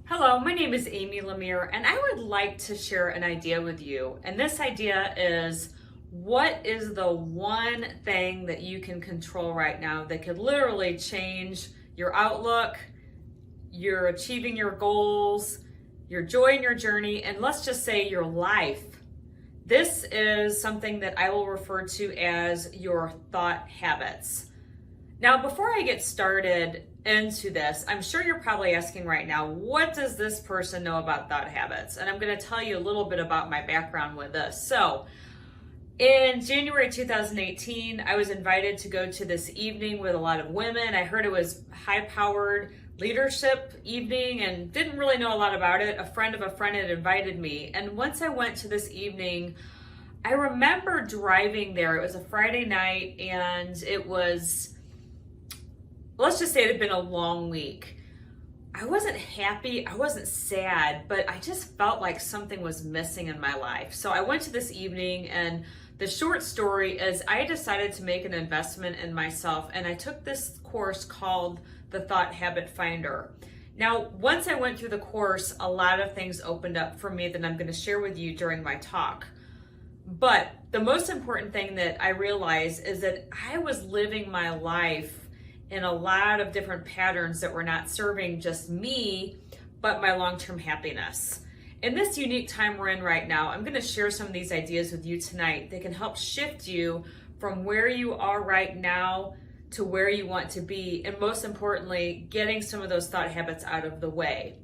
Hello, my name is Amy Lemire, and I would like to share an idea with you. And this idea is, what is the one thing that you can control right now that could literally change your outlook, your achieving your goals, your joy in your journey, and let's just say your life? This is something that I will refer to as your thought habits. Now, before I get started into this, I'm sure you're probably asking right now, what does this person know about thought habits? And I'm going to tell you a little bit about my background with this. So, in January 2018, I was invited to go to this evening with a lot of women. I heard it was high-powered leadership evening and didn't really know a lot about it. A friend of a friend had invited me. And once I went to this evening, I remember driving there. It was a Friday night, and it was, let's just say it had been a long week. I wasn't happy, I wasn't sad, but I just felt like something was missing in my life. So I went to this evening, and the short story is I decided to make an investment in myself, and I took this course called the Thought Habit Finder. Now, once I went through the course, a lot of things opened up for me that I'm going to share with you during my talk. But the most important thing that I realized is that I was living my life in a lot of different patterns that were not serving just me, but my long-term happiness. In this unique time we're in right now, I'm going to share some of these ideas with you tonight that can help shift you from where you are right now to where you want to be, and most importantly, getting some of those thought habits out of the way.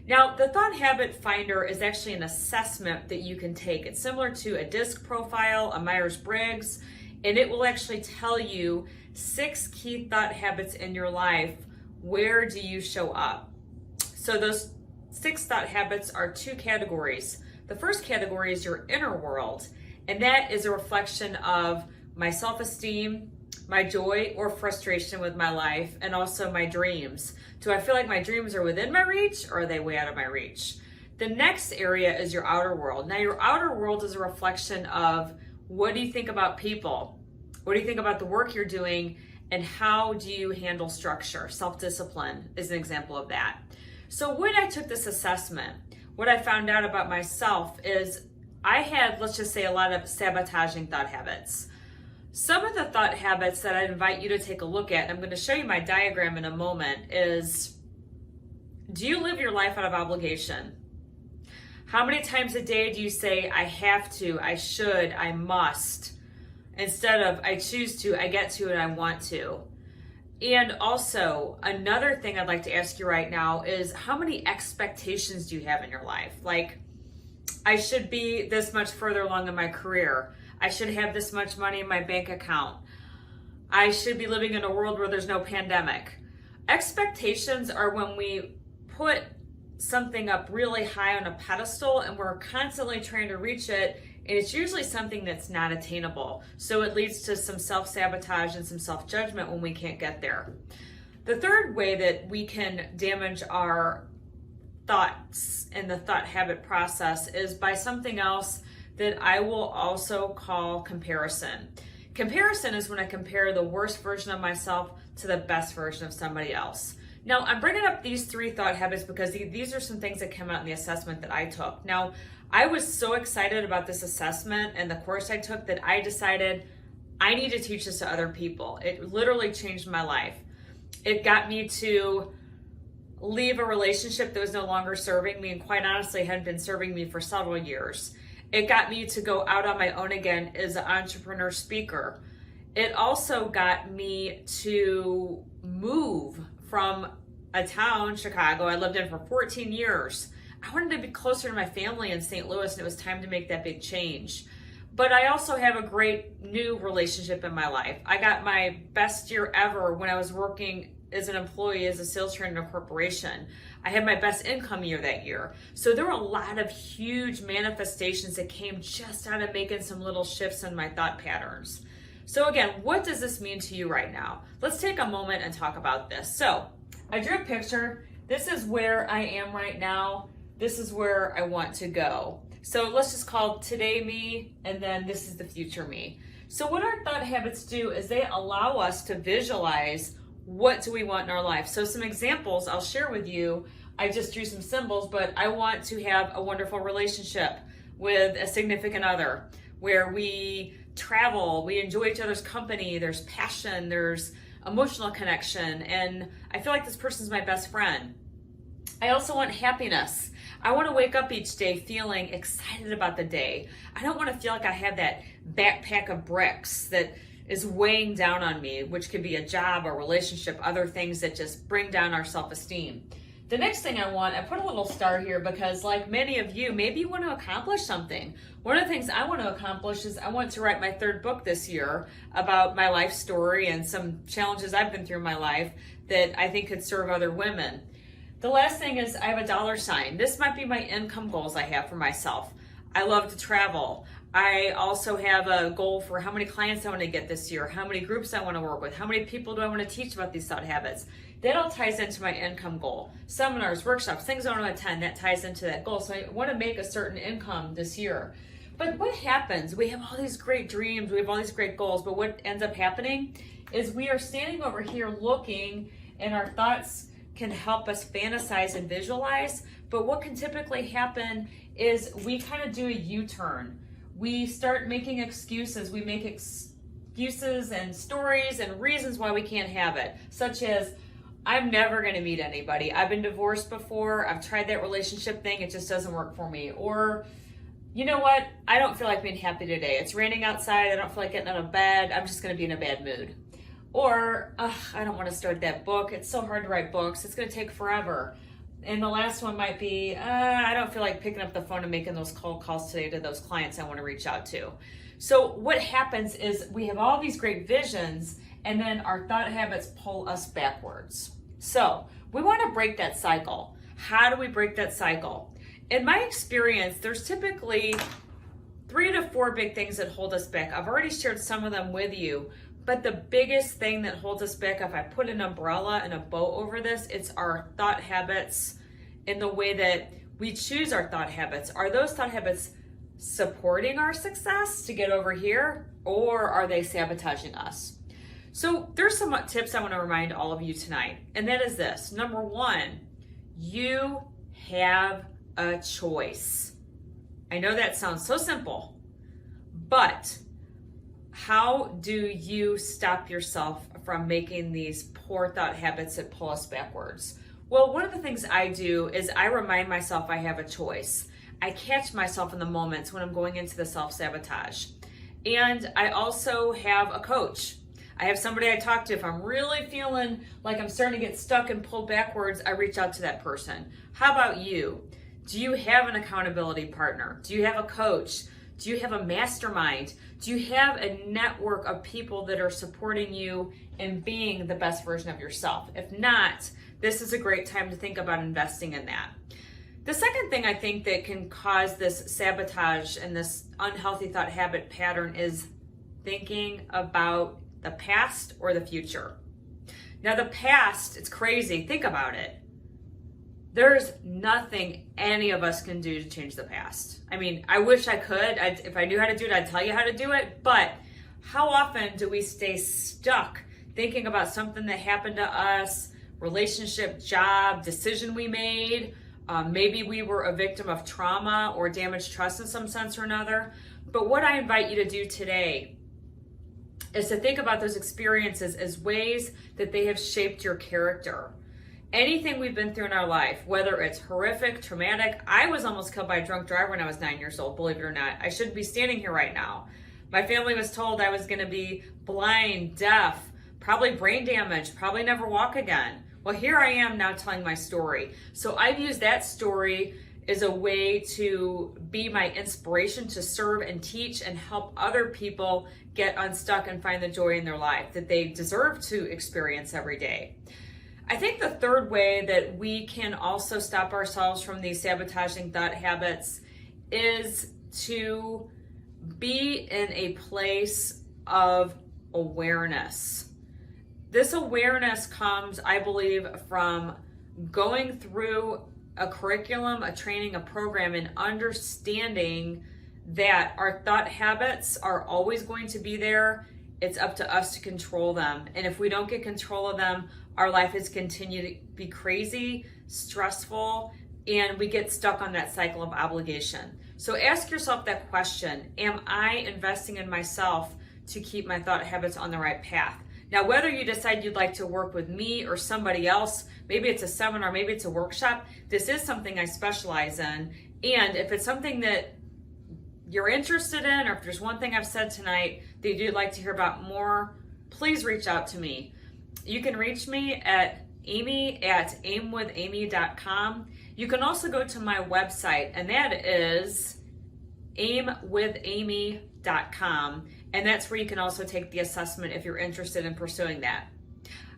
Now, the Thought Habit Finder is actually an assessment that you can take. It's similar to a DISC profile, a Myers-Briggs, and it will actually tell you 6 key thought habits in your life. Where do you show up? So those 6 thought habits are 2 categories. The first category is your inner world, and that is a reflection of my self-esteem, my joy or frustration with my life, and also my dreams. Do I feel like my dreams are within my reach, or are they way out of my reach? The next area is your outer world. Now, your outer world is a reflection of, what do you think about people? What do you think about the work you're doing? And how do you handle structure? Self-discipline is an example of that. So when I took this assessment, what I found out about myself is I had, let's just say, a lot of sabotaging thought habits. Some of the thought habits that I'd invite you to take a look at, and I'm going to show you my diagram in a moment, is, do you live your life out of obligation? How many times a day do you say, I have to, I should, I must, instead of I choose to, I get to, and I want to? And also, another thing I'd like to ask you right now is, how many expectations do you have in your life? Like, I should be this much further along in my career. I should have this much money in my bank account. I should be living in a world where there's no pandemic. Expectations are when we put something up really high on a pedestal and we're constantly trying to reach it, and it's usually something that's not attainable. So it leads to some self-sabotage and some self-judgment when we can't get there. The third way that we can damage our thoughts and the thought habit process is by something else that I will also call comparison. Comparison is when I compare the worst version of myself to the best version of somebody else. Now, I'm bringing up these 3 thought habits because these are some things that came out in the assessment that I took. Now, I was so excited about this assessment and the course I took that I decided I need to teach this to other people. It literally changed my life. It got me to leave a relationship that was no longer serving me, and quite honestly hadn't been serving me for several years. It got me to go out on my own again as an entrepreneur speaker. It also got me to move from a town, Chicago, I lived in for 14 years. I wanted to be closer to my family in St. Louis, and it was time to make that big change. But I also have a great new relationship in my life. I got my best year ever when I was working as an employee, as a sales trainer in a corporation. I had my best income year that year. So there were a lot of huge manifestations that came just out of making some little shifts in my thought patterns. So again, what does this mean to you right now? Let's take a moment and talk about this. So I drew a picture. This is where I am right now. this is where I want to go. So let's just call today me, and then this is the future me. So what our thought habits do is they allow us to visualize what do we want in our life. So some examples I'll share with you. I just drew some symbols, but I want to have a wonderful relationship with a significant other where we travel, we enjoy each other's company, there's passion, there's emotional connection, and I feel like this person's my best friend. I also want happiness. I want to wake up each day feeling excited about the day. I don't want to feel like I have that backpack of bricks that is weighing down on me, which could be a job, a relationship, other things that just bring down our self-esteem. The next thing I want, I put a little star here because like many of you, maybe you want to accomplish something. One of the things I want to accomplish is I want to write my 3rd book this year about my life story and some challenges I've been through in my life that I think could serve other women. The last thing is I have a dollar sign. This might be my income goals I have for myself. I love to travel. I also have a goal for how many clients I want to get this year, how many groups I want to work with, how many people do I want to teach about these thought habits. That all ties into my income goal. Seminars, workshops, things I want to attend, that ties into that goal. So I want to make a certain income this year. But what happens? We have all these great dreams, we have all these great goals, but what ends up happening is we are standing over here looking, and our thoughts can help us fantasize and visualize. But what can typically happen is we kind of do a U-turn. We start making excuses. We make excuses and stories and reasons why we can't have it, such as, I'm never going to meet anybody. I've been divorced before. I've tried that relationship thing. It just doesn't work for me. Or, you know what? I don't feel like being happy today. It's raining outside. I don't feel like getting out of bed. I'm just going to be in a bad mood. Or, I don't want to start that book. It's so hard to write books. It's going to take forever. And the last one might be, I don't feel like picking up the phone and making those cold calls today to those clients I want to reach out to. So what happens is we have all these great visions, and then our thought habits pull us backwards. So we want to break that cycle. How do we break that cycle? In my experience, there's typically 3 to 4 big things that hold us back. I've already shared some of them with you, but the biggest thing that holds us back, if I put an umbrella and a bow over this, it's our thought habits in the way that we choose our thought habits. Are those thought habits supporting our success to get over here, or are they sabotaging us? So there's some tips I want to remind all of you tonight, and that is this. Number 1, you have a choice. I know that sounds so simple, but how do you stop yourself from making these poor thought habits that pull us backwards? Well, one of the things I do is I remind myself I have a choice. I catch myself in the moments when I'm going into the self-sabotage. And I also have a coach. I have somebody I talk to. If I'm really feeling like I'm starting to get stuck and pulled backwards, I reach out to that person. How about you? Do you have an accountability partner? Do you have a coach? Do you have a mastermind? Do you have a network of people that are supporting you in being the best version of yourself? If not, this is a great time to think about investing in that. The second thing I think that can cause this sabotage and this unhealthy thought habit pattern is thinking about the past or the future. Now the past, it's crazy. Think about it. There's nothing any of us can do to change the past. I mean, I wish I could. If I knew how to do it, I'd tell you how to do it. But how often do we stay stuck thinking about something that happened to us, relationship, job, decision we made? Maybe we were a victim of trauma or damaged trust in some sense or another. But what I invite you to do today is to think about those experiences as ways that they have shaped your character. Anything we've been through in our life, whether it's horrific, traumatic. I was almost killed by a drunk driver when I was 9 years old, believe it or not. I shouldn't be standing here right now. My family was told I was going to be blind, deaf, probably brain damaged, probably never walk again. Well, here I am now telling my story. So I've used that story as a way to be my inspiration to serve and teach and help other people get unstuck and find the joy in their life that they deserve to experience every day. I think the third way that we can also stop ourselves from these sabotaging thought habits is to be in a place of awareness. This awareness comes, I believe, from going through a curriculum, a training, a program, and understanding that our thought habits are always going to be there. It's up to us to control them. And if we don't get control of them, our life is continue to be crazy, stressful, and we get stuck on that cycle of obligation. So ask yourself that question: am I investing in myself to keep my thought habits on the right path? Now, whether you decide you'd like to work with me or somebody else, maybe it's a seminar, maybe it's a workshop, this is something I specialize in. And if it's something that you're interested in, or if there's one thing I've said tonight that you'd like to hear about more, please reach out to me. You can reach me at amy@aimwithamy.com. You can also go to my website, and that is aimwithamy.com. And that's where you can also take the assessment if you're interested in pursuing that.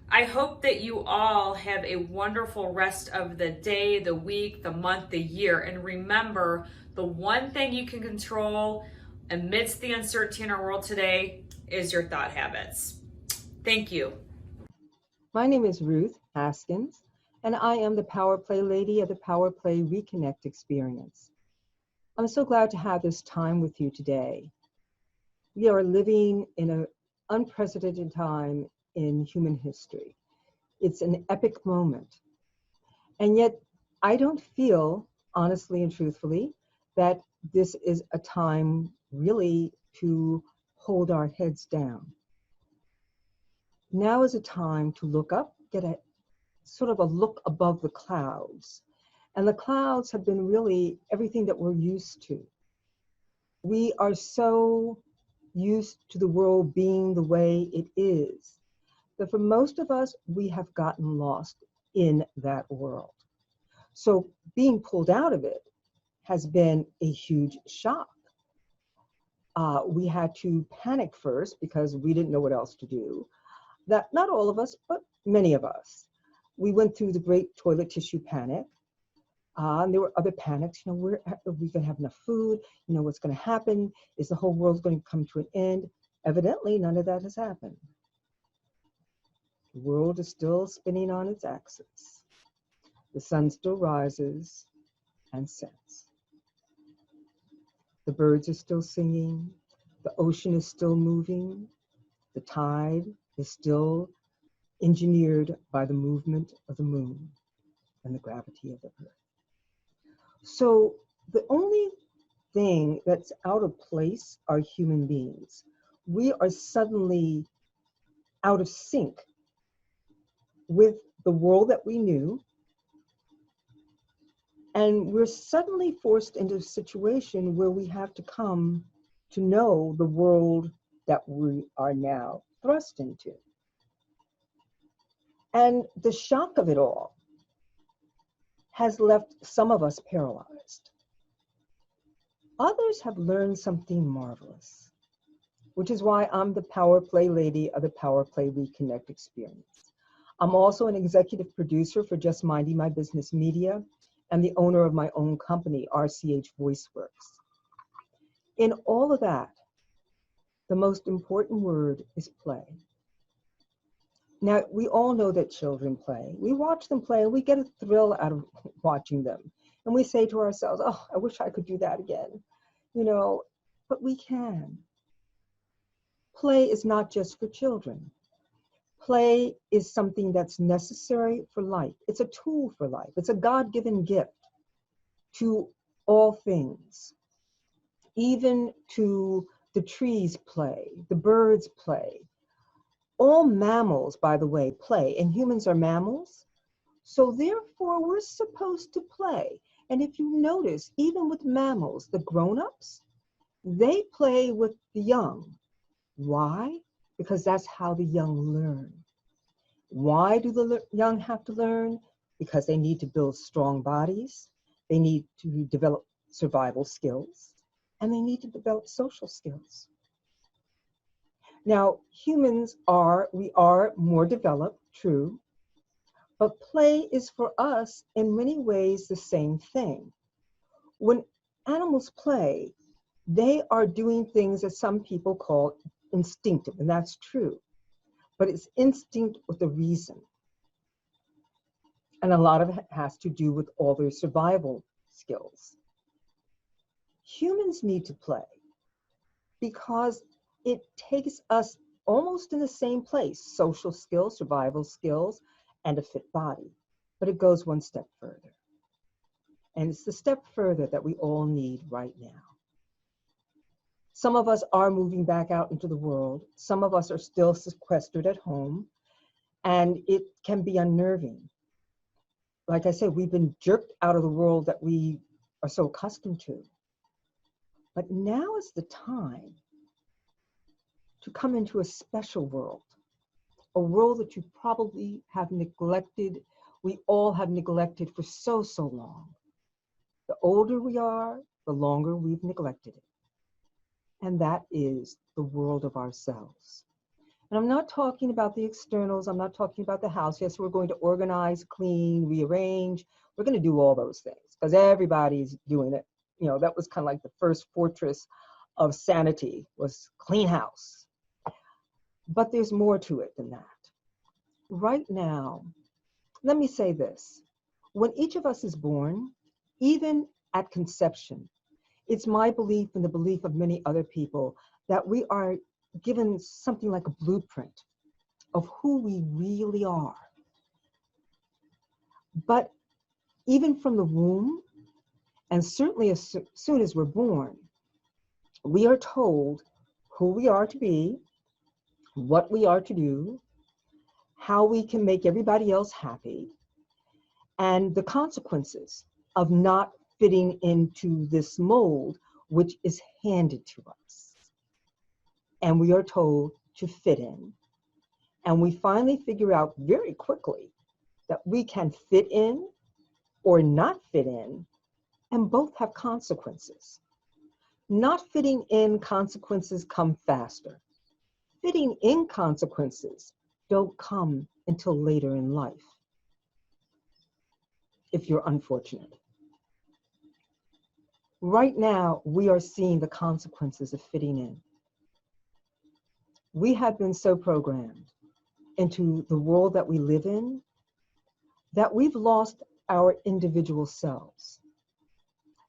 I hope that you all have a wonderful rest of the day, the week, the month, the year. And remember, the one thing you can control amidst the uncertainty in our world today is your thought habits. Thank you. My name is Ruth Haskins, and I am the Power Play Lady of the Power Play Reconnect Experience. I'm so glad to have this time with you today. We are living in an unprecedented time in human history. It's an epic moment. And yet, I don't feel, honestly and truthfully, that this is a time really to hold our heads down. Now is a time to look up, get a sort of a look above the clouds. And the clouds have been really everything that we're used to. We are so used to the world being the way it is that for most of us, we have gotten lost in that world. So being pulled out of it has been a huge shock. We had to panic first because we didn't know what else to do. That not all of us, but many of us. We went through the great toilet tissue panic. And there were other panics, are we going to have enough food? What's going to happen? Is the whole world going to come to an end? Evidently, none of that has happened. The world is still spinning on its axis. The sun still rises and sets. The birds are still singing. The ocean is still moving. The tide is still engineered by the movement of the moon and the gravity of the earth. So the only thing that's out of place are human beings. We are suddenly out of sync with the world that we knew, and we're suddenly forced into a situation where we have to come to know the world that we are now thrust into. And the shock of it all has left some of us paralyzed. Others have learned something marvelous, which is why I'm the Power Play Lady of the Power Play Reconnect Experience. I'm also an executive producer for Just Minding My Business Media and the owner of my own company, RCH VoiceWorks. In all of that, the most important word is play. Now, we all know that children play. We watch them play and we get a thrill out of watching them. And we say to ourselves, oh, I wish I could do that again. But we can. Play is not just for children. Play is something that's necessary for life. It's a tool for life. It's a God-given gift to all things. Even to the trees play, the birds play. All mammals, by the way, play, and humans are mammals. So therefore, we're supposed to play. And if you notice, even with mammals, the grown-ups, they play with the young. Why? Because that's how the young learn. Why do the young have to learn? Because they need to build strong bodies. They need to develop survival skills. And they need to develop social skills. Now, humans are more developed, true, but play is for us in many ways the same thing. When animals play, they are doing things that some people call instinctive, and that's true, but it's instinct with a reason. And a lot of it has to do with all their survival skills. Humans need to play because it takes us almost in the same place: social skills, survival skills, and a fit body. But it goes one step further. And it's the step further that we all need right now. Some of us are moving back out into the world. Some of us are still sequestered at home, and it can be unnerving. Like I said, we've been jerked out of the world that we are so accustomed to. But now is the time to come into a special world, a world that you probably have neglected. We all have neglected for so, so long. The older we are, the longer we've neglected it. And that is the world of ourselves. And I'm not talking about the externals. I'm not talking about the house. Yes, we're going to organize, clean, rearrange. We're going to do all those things because everybody's doing it. You know, that was kind of like the first fortress of sanity, was clean house. But there's more to it than that. Right now, let me say this. When each of us is born, even at conception, it's my belief and the belief of many other people that we are given something like a blueprint of who we really are. But even from the womb, and certainly as soon as we're born, we are told who we are to be, what we are to do, how we can make everybody else happy, and the consequences of not fitting into this mold which is handed to us. And we are told to fit in. And we finally figure out very quickly that we can fit in or not fit in, and both have consequences. Not fitting in consequences come faster. Fitting in consequences don't come until later in life, if you're unfortunate. Right now, we are seeing the consequences of fitting in. We have been so programmed into the world that we live in that we've lost our individual selves.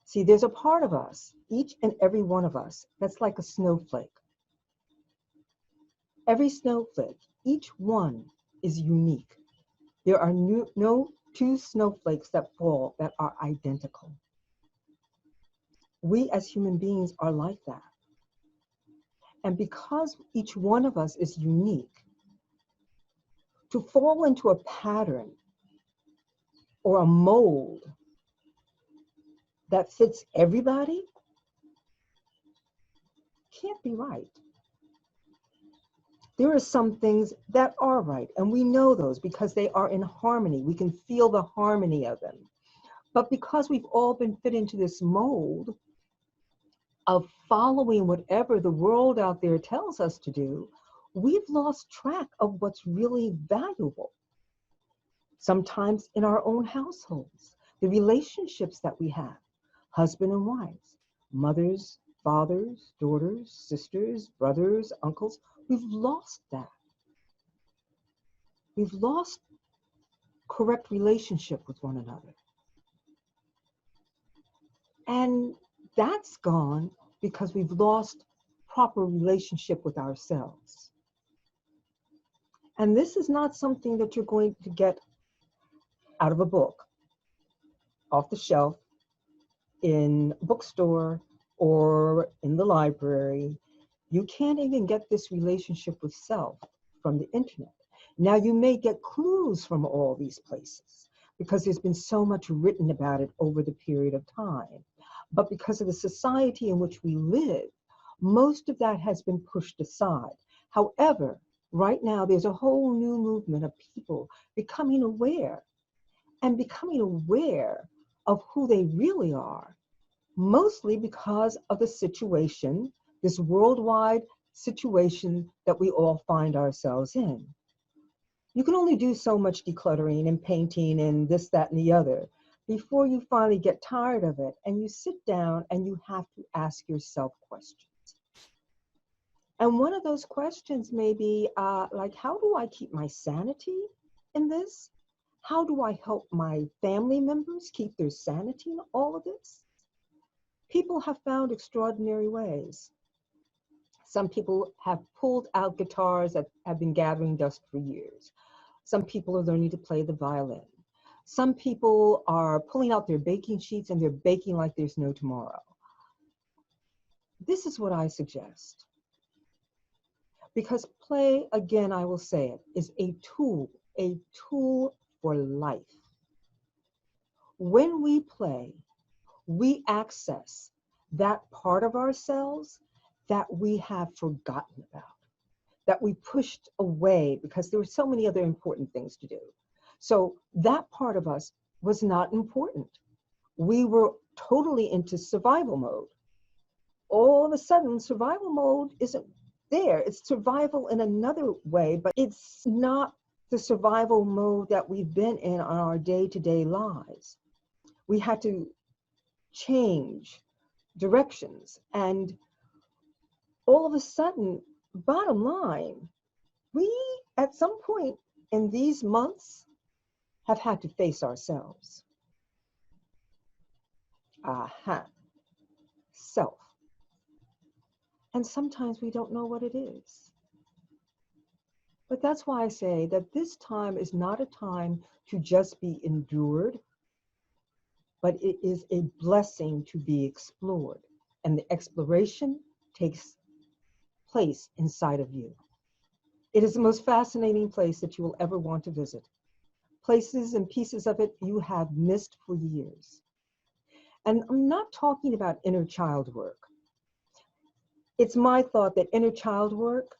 See, there's a part of us, each and every one of us, that's like a snowflake. Every snowflake, each one is unique. There are no two snowflakes that fall that are identical. We as human beings are like that. And because each one of us is unique, to fall into a pattern or a mold that fits everybody can't be right. There are some things that are right, and we know those because they are in harmony. We can feel the harmony of them. But because we've all been fit into this mold of following whatever the world out there tells us to do, we've lost track of what's really valuable. Sometimes in our own households, the relationships that we have, husband and wives, mothers, fathers, daughters, sisters, brothers, uncles, we've lost that. We've lost correct relationship with one another. And that's gone because we've lost proper relationship with ourselves. And this is not something that you're going to get out of a book, off the shelf, in a bookstore, or in the library. You can't even get this relationship with self from the internet. Now, you may get clues from all these places because there's been so much written about it over the period of time. But because of the society in which we live, most of that has been pushed aside. However, right now, there's a whole new movement of people becoming aware of who they really are, mostly because of the situation, this worldwide situation that we all find ourselves in. You can only do so much decluttering and painting and this, that, and the other before you finally get tired of it and you sit down and you have to ask yourself questions. And one of those questions may be like, how do I keep my sanity in this? How do I help my family members keep their sanity in all of this? People have found extraordinary ways. Some people have pulled out guitars that have been gathering dust for years. Some people are learning to play the violin. Some people are pulling out their baking sheets and they're baking like there's no tomorrow. This is what I suggest. Because play, again, I will say it, is a tool for life. When we play, we access that part of ourselves that we have forgotten about, that we pushed away because there were so many other important things to do. So that part of us was not important. We were totally into survival mode. All of a sudden, survival mode isn't there. It's survival in another way, but it's not the survival mode that we've been in on our day-to-day lives. We had to change directions. And all of a sudden, bottom line, we at some point in these months have had to face ourselves. Self. And sometimes we don't know what it is. But that's why I say that this time is not a time to just be endured, but it is a blessing to be explored. And the exploration takes place inside of you. It is the most fascinating place that you will ever want to visit. Places and pieces of it you have missed for years. And I'm not talking about inner child work. It's my thought that inner child work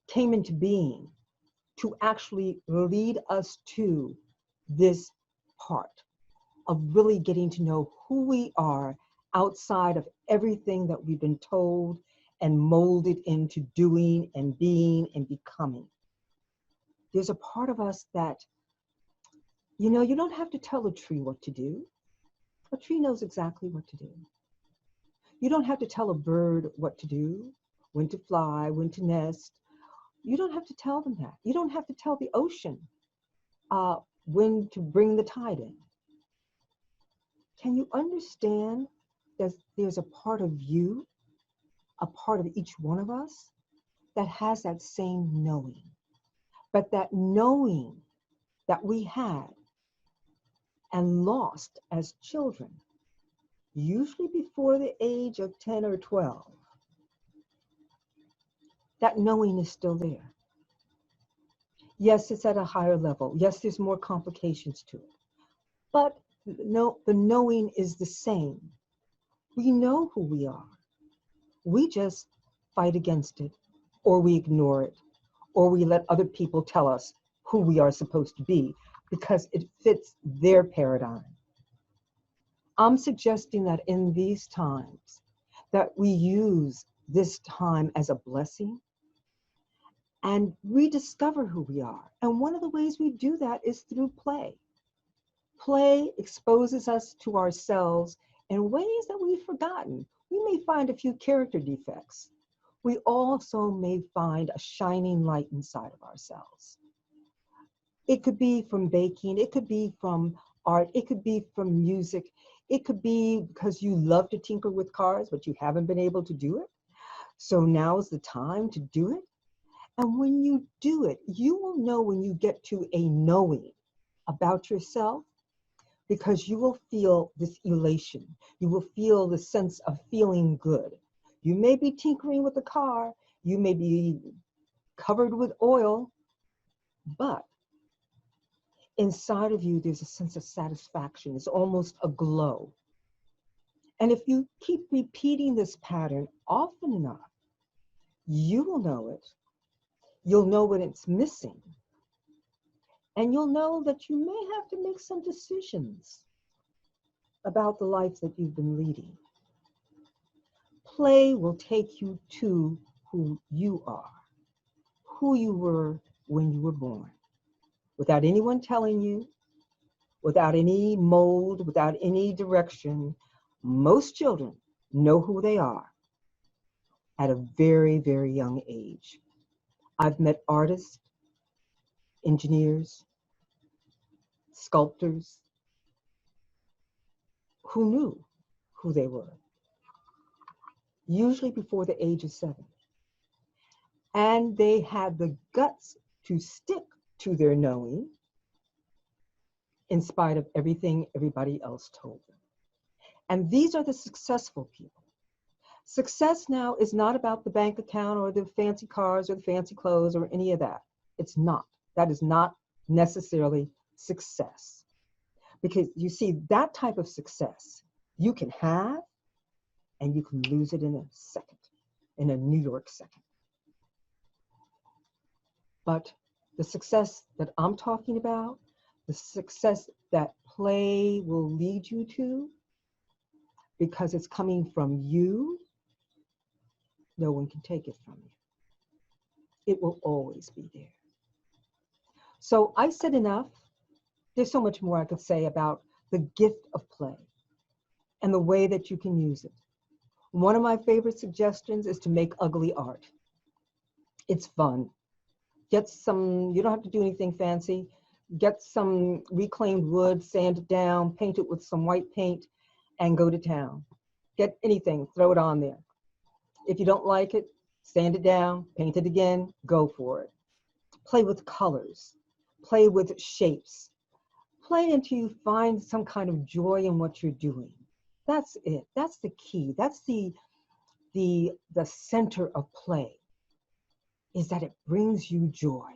came into being to actually lead us to this part of really getting to know who we are outside of everything that we've been told and molded into doing and being and becoming. There's a part of us that, you don't have to tell a tree what to do. A tree knows exactly what to do. You don't have to tell a bird what to do, when to fly, when to nest. You don't have to tell them that. You don't have to tell the ocean when to bring the tide in. Can you understand that there's a part of you, a part of each one of us, that has that same knowing? But that knowing that we had and lost as children, usually before the age of 10 or 12, that knowing is still there. Yes, it's at a higher level. Yes, there's more complications to it. But no, the knowing is the same. We know who we are. We just fight against it, or we ignore it, or we let other people tell us who we are supposed to be because it fits their paradigm. I'm suggesting that in these times, that we use this time as a blessing and rediscover who we are. And one of the ways we do that is through play. Play exposes us to ourselves in ways that we've forgotten. We may find a few character defects. We also may find a shining light inside of ourselves. It could be from baking, it could be from art, it could be from music, it could be because you love to tinker with cars, but you haven't been able to do it. So now's the time to do it. And when you do it, you will know when you get to a knowing about yourself, because you will feel this elation. You will feel the sense of feeling good. You may be tinkering with the car, you may be covered with oil, but inside of you, there's a sense of satisfaction. It's almost a glow. And if you keep repeating this pattern often enough, you will know it. You'll know when it's missing. And you'll know that you may have to make some decisions about the life that you've been leading. Play will take you to who you are, who you were when you were born, without anyone telling you, without any mold, without any direction. Most children know who they are at a very, very young age. I've met artists engineers, sculptors, who knew who they were, usually before the age of 7. And they had the guts to stick to their knowing in spite of everything everybody else told them. And these are the successful people. Success now is not about the bank account or the fancy cars or the fancy clothes or any of that. It's not. That is not necessarily success. Because you see, that type of success you can have and you can lose it in a second, in a New York second. But the success that I'm talking about, the success that play will lead you to, because it's coming from you, no one can take it from you. It will always be there. So I said enough. There's so much more I could say about the gift of play and the way that you can use it. One of my favorite suggestions is to make ugly art. It's fun. Get some, you don't have to do anything fancy. Get some reclaimed wood, sand it down, paint it with some white paint, and go to town. Get anything, throw it on there. If you don't like it, sand it down, paint it again, go for it. Play with colors, play with shapes. Play until you find some kind of joy in what you're doing. That's it. That's the key. That's the center of play, is that it brings you joy,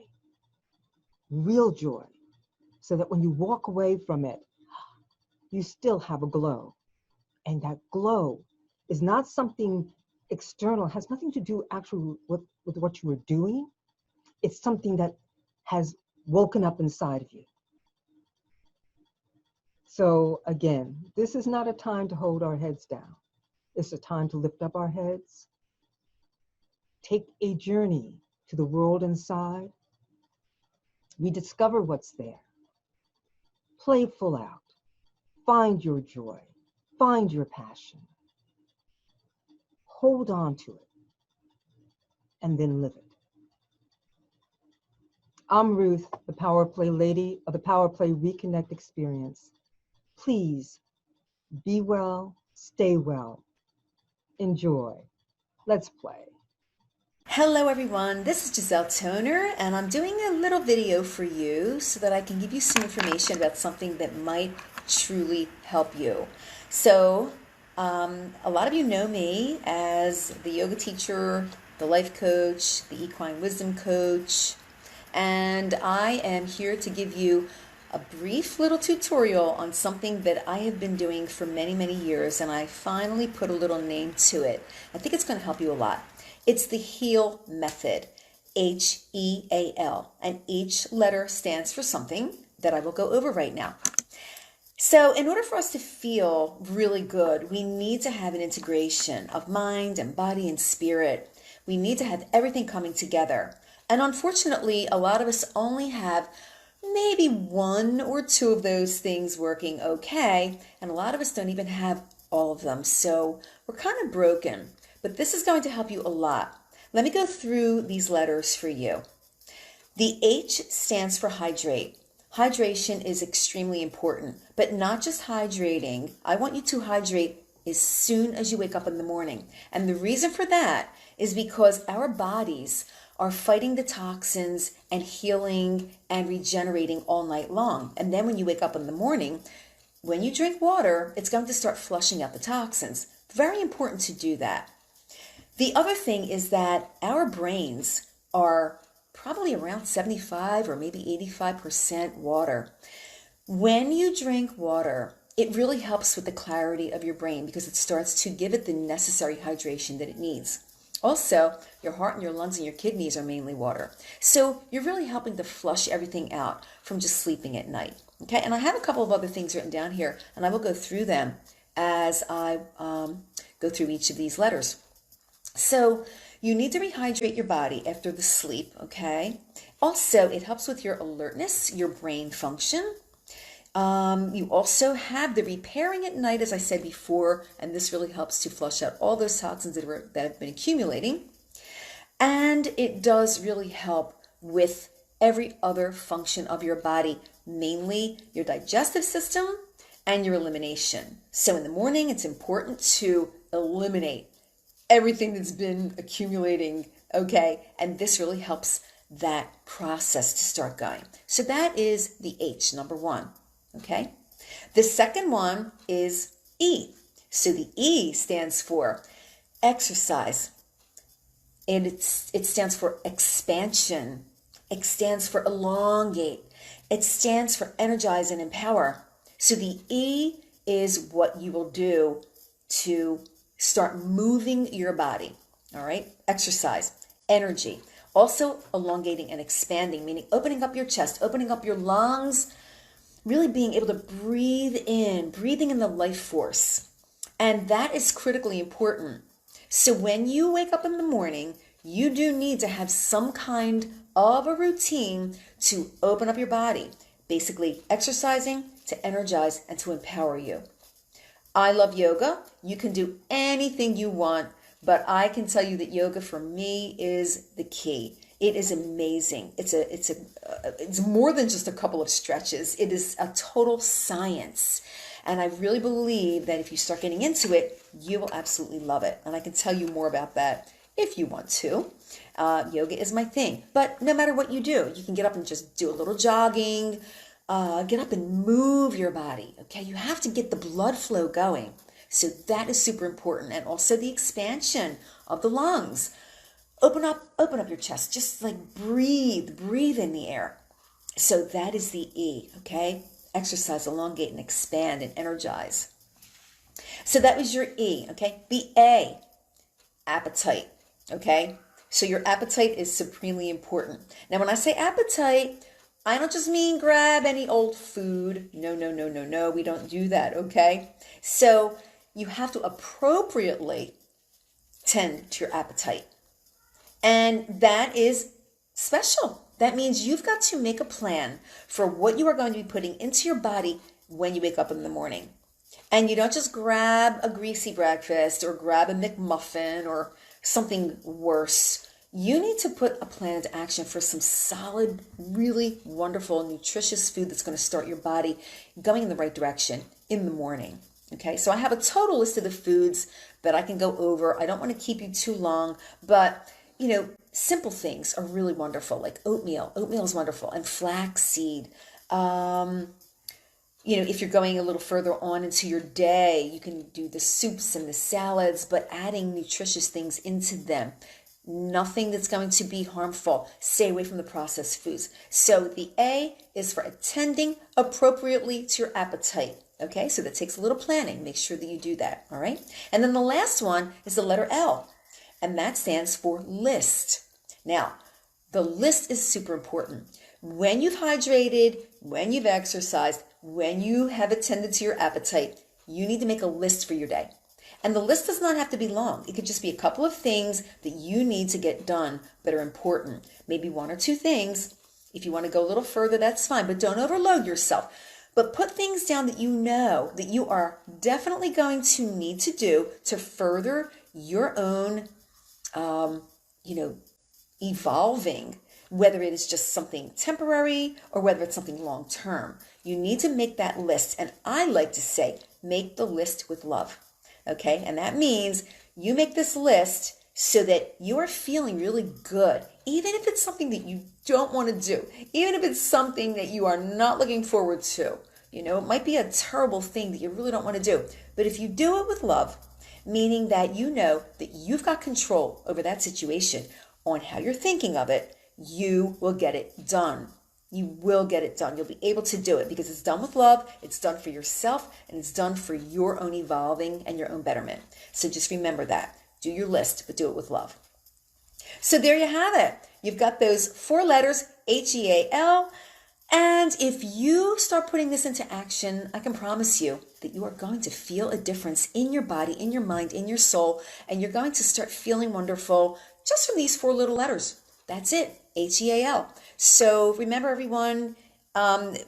real joy, so that when you walk away from it, you still have a glow. And that glow is not something external, has nothing to do actually with what you were doing. It's something that has woken up inside of you. So again, this is not a time to hold our heads down. It's a time to lift up our heads, take a journey to the world inside, rediscover what's there, play full out, find your joy, find your passion, hold on to it, and then live it. I'm Ruth, the Power Play Lady of the Power Play Reconnect Experience. Please be well, stay well, enjoy. Let's play. Hello everyone, this is Giselle Toner, and I'm doing a little video for you so that I can give you some information about something that might truly help you. So, a lot of you know me as the yoga teacher, the life coach, the equine wisdom coach, and I am here to give you a brief little tutorial on something that I have been doing for many, many years, and I finally put a little name to it. I think it's going to help you a lot. It's the HEAL method, H-E-A-L, and each letter stands for something that I will go over right now. So in order for us to feel really good, we need to have an integration of mind and body and spirit. We need to have everything coming together. And unfortunately, a lot of us only have maybe 1 or 2 of those things working okay, and a lot of us don't even have all of them. So we're kind of broken. But this is going to help you a lot. Let me go through these letters for you. The H stands for hydrate. Hydration is extremely important, but not just hydrating. I want you to hydrate as soon as you wake up in the morning. And the reason for that is because our bodies are fighting the toxins and healing and regenerating all night long. And then when you wake up in the morning, when you drink water, it's going to start flushing out the toxins. Very important to do that. The other thing is that our brains are probably around 75 or maybe 85% water. When you drink water, it really helps with the clarity of your brain because it starts to give it the necessary hydration that it needs. Also, your heart and your lungs and your kidneys are mainly water. So you're really helping to flush everything out from just sleeping at night. Okay, and I have a couple of other things written down here, and I will go through them as I go through each of these letters. So you need to rehydrate your body after the sleep, okay? Also, it helps with your alertness, your brain function. You also have the repairing at night, as I said before, and this really helps to flush out all those toxins that have been accumulating. And it does really help with every other function of your body, mainly your digestive system and your elimination. So in the morning, it's important to eliminate everything that's been accumulating, okay? And this really helps that process to start going. So that is the H, number one, okay? The second one is E. So the E stands for exercise. And it stands for expansion. It stands for elongate. It stands for energize and empower. So the E is what you will do to start moving your body. All right? Exercise, energy. Also elongating and expanding, meaning opening up your chest, opening up your lungs, really being able to breathing in the life force. And that is critically important. So when you wake up in the morning, you do need to have some kind of a routine to open up your body, basically exercising to energize and to empower you. I love yoga. You can do anything you want, but I can tell you that yoga for me is the key. It is amazing. It's more than just a couple of stretches. It is a total science. And I really believe that if you start getting into it, you will absolutely love it. And I can tell you more about that if you want to. Yoga is my thing. But no matter what you do, you can get up and just do a little jogging, get up and move your body. Okay, you have to get the blood flow going. So that is super important. And also the expansion of the lungs. Open up your chest. Just like breathe in the air. So that is the E, okay? Exercise, elongate, and expand, and energize. So that was your E, okay? The A, appetite, okay? So your appetite is supremely important. Now, when I say appetite, I don't just mean grab any old food. No. We don't do that, okay? So you have to appropriately tend to your appetite. And that is special. That means you've got to make a plan for what you are going to be putting into your body when you wake up in the morning. And you don't just grab a greasy breakfast or grab a McMuffin or something worse. You need to put a plan into action for some solid, really wonderful, nutritious food that's going to start your body going in the right direction in the morning. Okay, so I have a total list of the foods that I can go over. I don't want to keep you too long, but simple things are really wonderful, like oatmeal. Oatmeal is wonderful, and flaxseed. If you're going a little further on into your day, you can do the soups and the salads, but adding nutritious things into them. Nothing that's going to be harmful. Stay away from the processed foods. So the A is for attending appropriately to your appetite. Okay, so that takes a little planning. Make sure that you do that, all right? And then the last one is the letter L, and that stands for list. Now, the list is super important. When you've hydrated, when you've exercised, when you have attended to your appetite, you need to make a list for your day. And the list does not have to be long. It could just be a couple of things that you need to get done that are important. Maybe one or two things. If you want to go a little further, that's fine, but don't overload yourself. But put things down that you know that you are definitely going to need to do to further your own, evolving, whether it is just something temporary or whether it's something long term. You need to make that list. And I like to say, make the list with love. Okay? And that means you make this list so that you are feeling really good, even if it's something that you don't want to do, even if it's something that you are not looking forward to. It might be a terrible thing that you really don't want to do. But if you do it with love, meaning that you know that you've got control over that situation on how you're thinking of it, you will get it done. You will get it done. You'll be able to do it because it's done with love, it's done for yourself, and it's done for your own evolving and your own betterment. So just remember that. Do your list, but do it with love. So there you have it. You've got those 4 letters, HEAL. And if you start putting this into action, I can promise you that you are going to feel a difference in your body, in your mind, in your soul, and you're going to start feeling wonderful just from these 4 little letters. That's it, HEAL. So remember, everyone,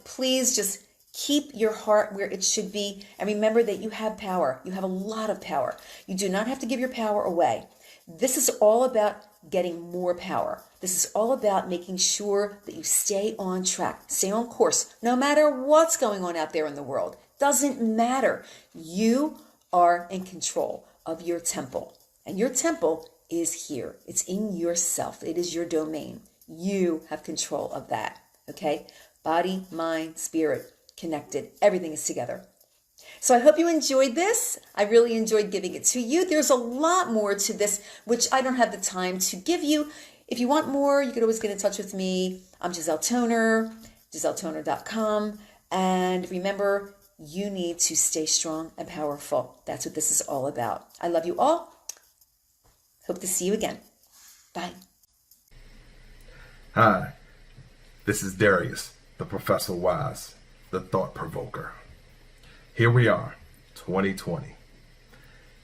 please just keep your heart where it should be. And remember that you have power. You have a lot of power. You do not have to give your power away. This is all about getting more power. This is all about making sure that you stay on track, stay on course, no matter what's going on out there in the world. Doesn't matter. You are in control of your temple, and your temple is here. It's in yourself. It is your domain. You have control of that. Okay? Body, mind, spirit, connected. Everything is together. So I hope you enjoyed this. I really enjoyed giving it to you. There's a lot more to this, which I don't have the time to give you. If you want more, you can always get in touch with me. I'm Giselle Toner, GiselleToner.com. And remember, you need to stay strong and powerful. That's what this is all about. I love you all. Hope to see you again. Bye. Hi, this is Darius, the Professor Wise, the Thought Provoker. Here we are, 2020.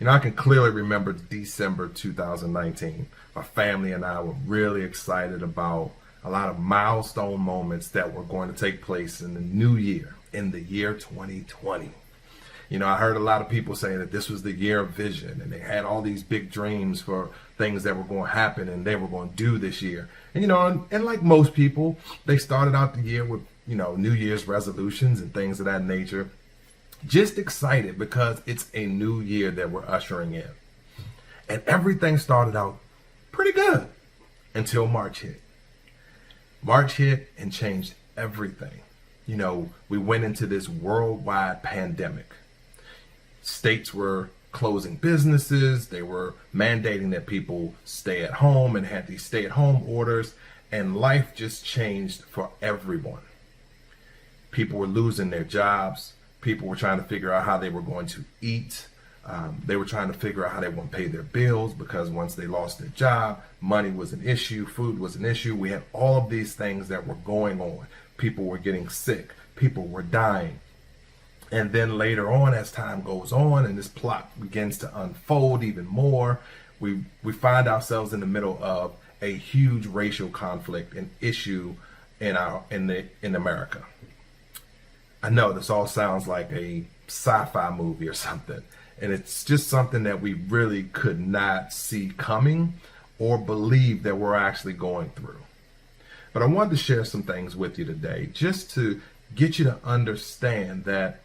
I can clearly remember December 2019. My family and I were really excited about a lot of milestone moments that were going to take place in the new year, in the year 2020. I heard a lot of people say that this was the year of vision, and they had all these big dreams for things that were going to happen and they were going to do this year. And like most people, they started out the year with, New Year's resolutions and things of that nature. Just excited because it's a new year that we're ushering in. And everything started out pretty good until March hit. March hit and changed everything. We went into this worldwide pandemic. States were closing businesses. They were mandating that people stay at home and had these stay-at-home orders. And life just changed for everyone. People were losing their jobs. People were trying to figure out how they were going to eat. They were trying to figure out how they were going to pay their bills, because once they lost their job, money was an issue, food was an issue. We had all of these things that were going on. People were getting sick. People were dying. And then later on, as time goes on and this plot begins to unfold even more, we find ourselves in the middle of a huge racial conflict and issue in America. I know this all sounds like a sci-fi movie or something, and it's just something that we really could not see coming or believe that we're actually going through. But I wanted to share some things with you today just to get you to understand that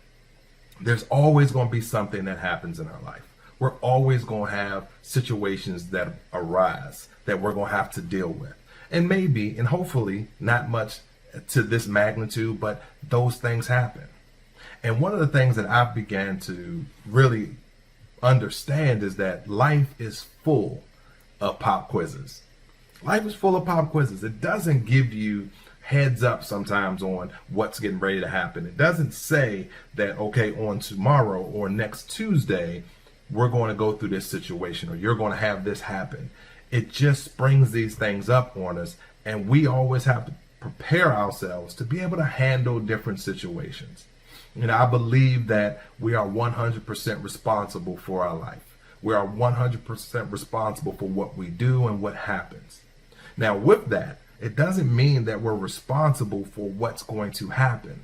there's always going to be something that happens in our life. We're always going to have situations that arise that we're going to have to deal with. And maybe, and hopefully, not much to this magnitude, but those things happen. And one of the things that I've began to really understand is that life is full of pop quizzes. Life is full of pop quizzes. It doesn't give you heads up sometimes on what's getting ready to happen. It doesn't say that, okay, on tomorrow or next Tuesday, we're going to go through this situation or you're going to have this happen. It just springs these things up on us, and we always have to prepare ourselves to be able to handle different situations. I believe that we are 100% responsible for our life. We are 100% responsible for what we do and what happens. Now, with that, it doesn't mean that we're responsible for what's going to happen.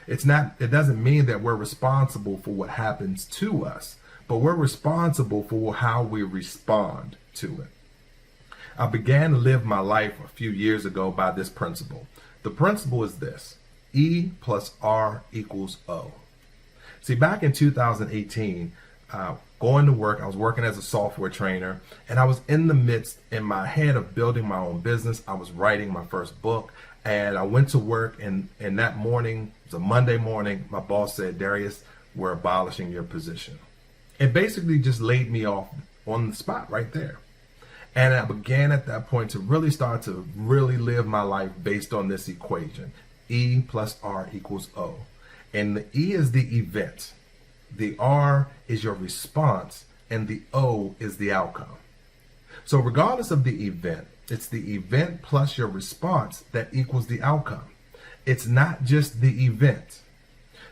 It doesn't mean that we're responsible for what happens to us, but we're responsible for how we respond to it. I began to live my life a few years ago by this principle. The principle is this: E plus R equals O. See, back in 2018, going to work, I was working as a software trainer, and I was in the midst, in my head, of building my own business. I was writing my first book, and I went to work, and that morning, it was a Monday morning, my boss said, "Darius, we're abolishing your position." It basically just laid me off on the spot right there. And I began at that point to really start to really live my life based on this equation. E plus R equals O. And the E is the event. The R is your response, and the O is the outcome. So regardless of the event, it's the event plus your response that equals the outcome. It's not just the event.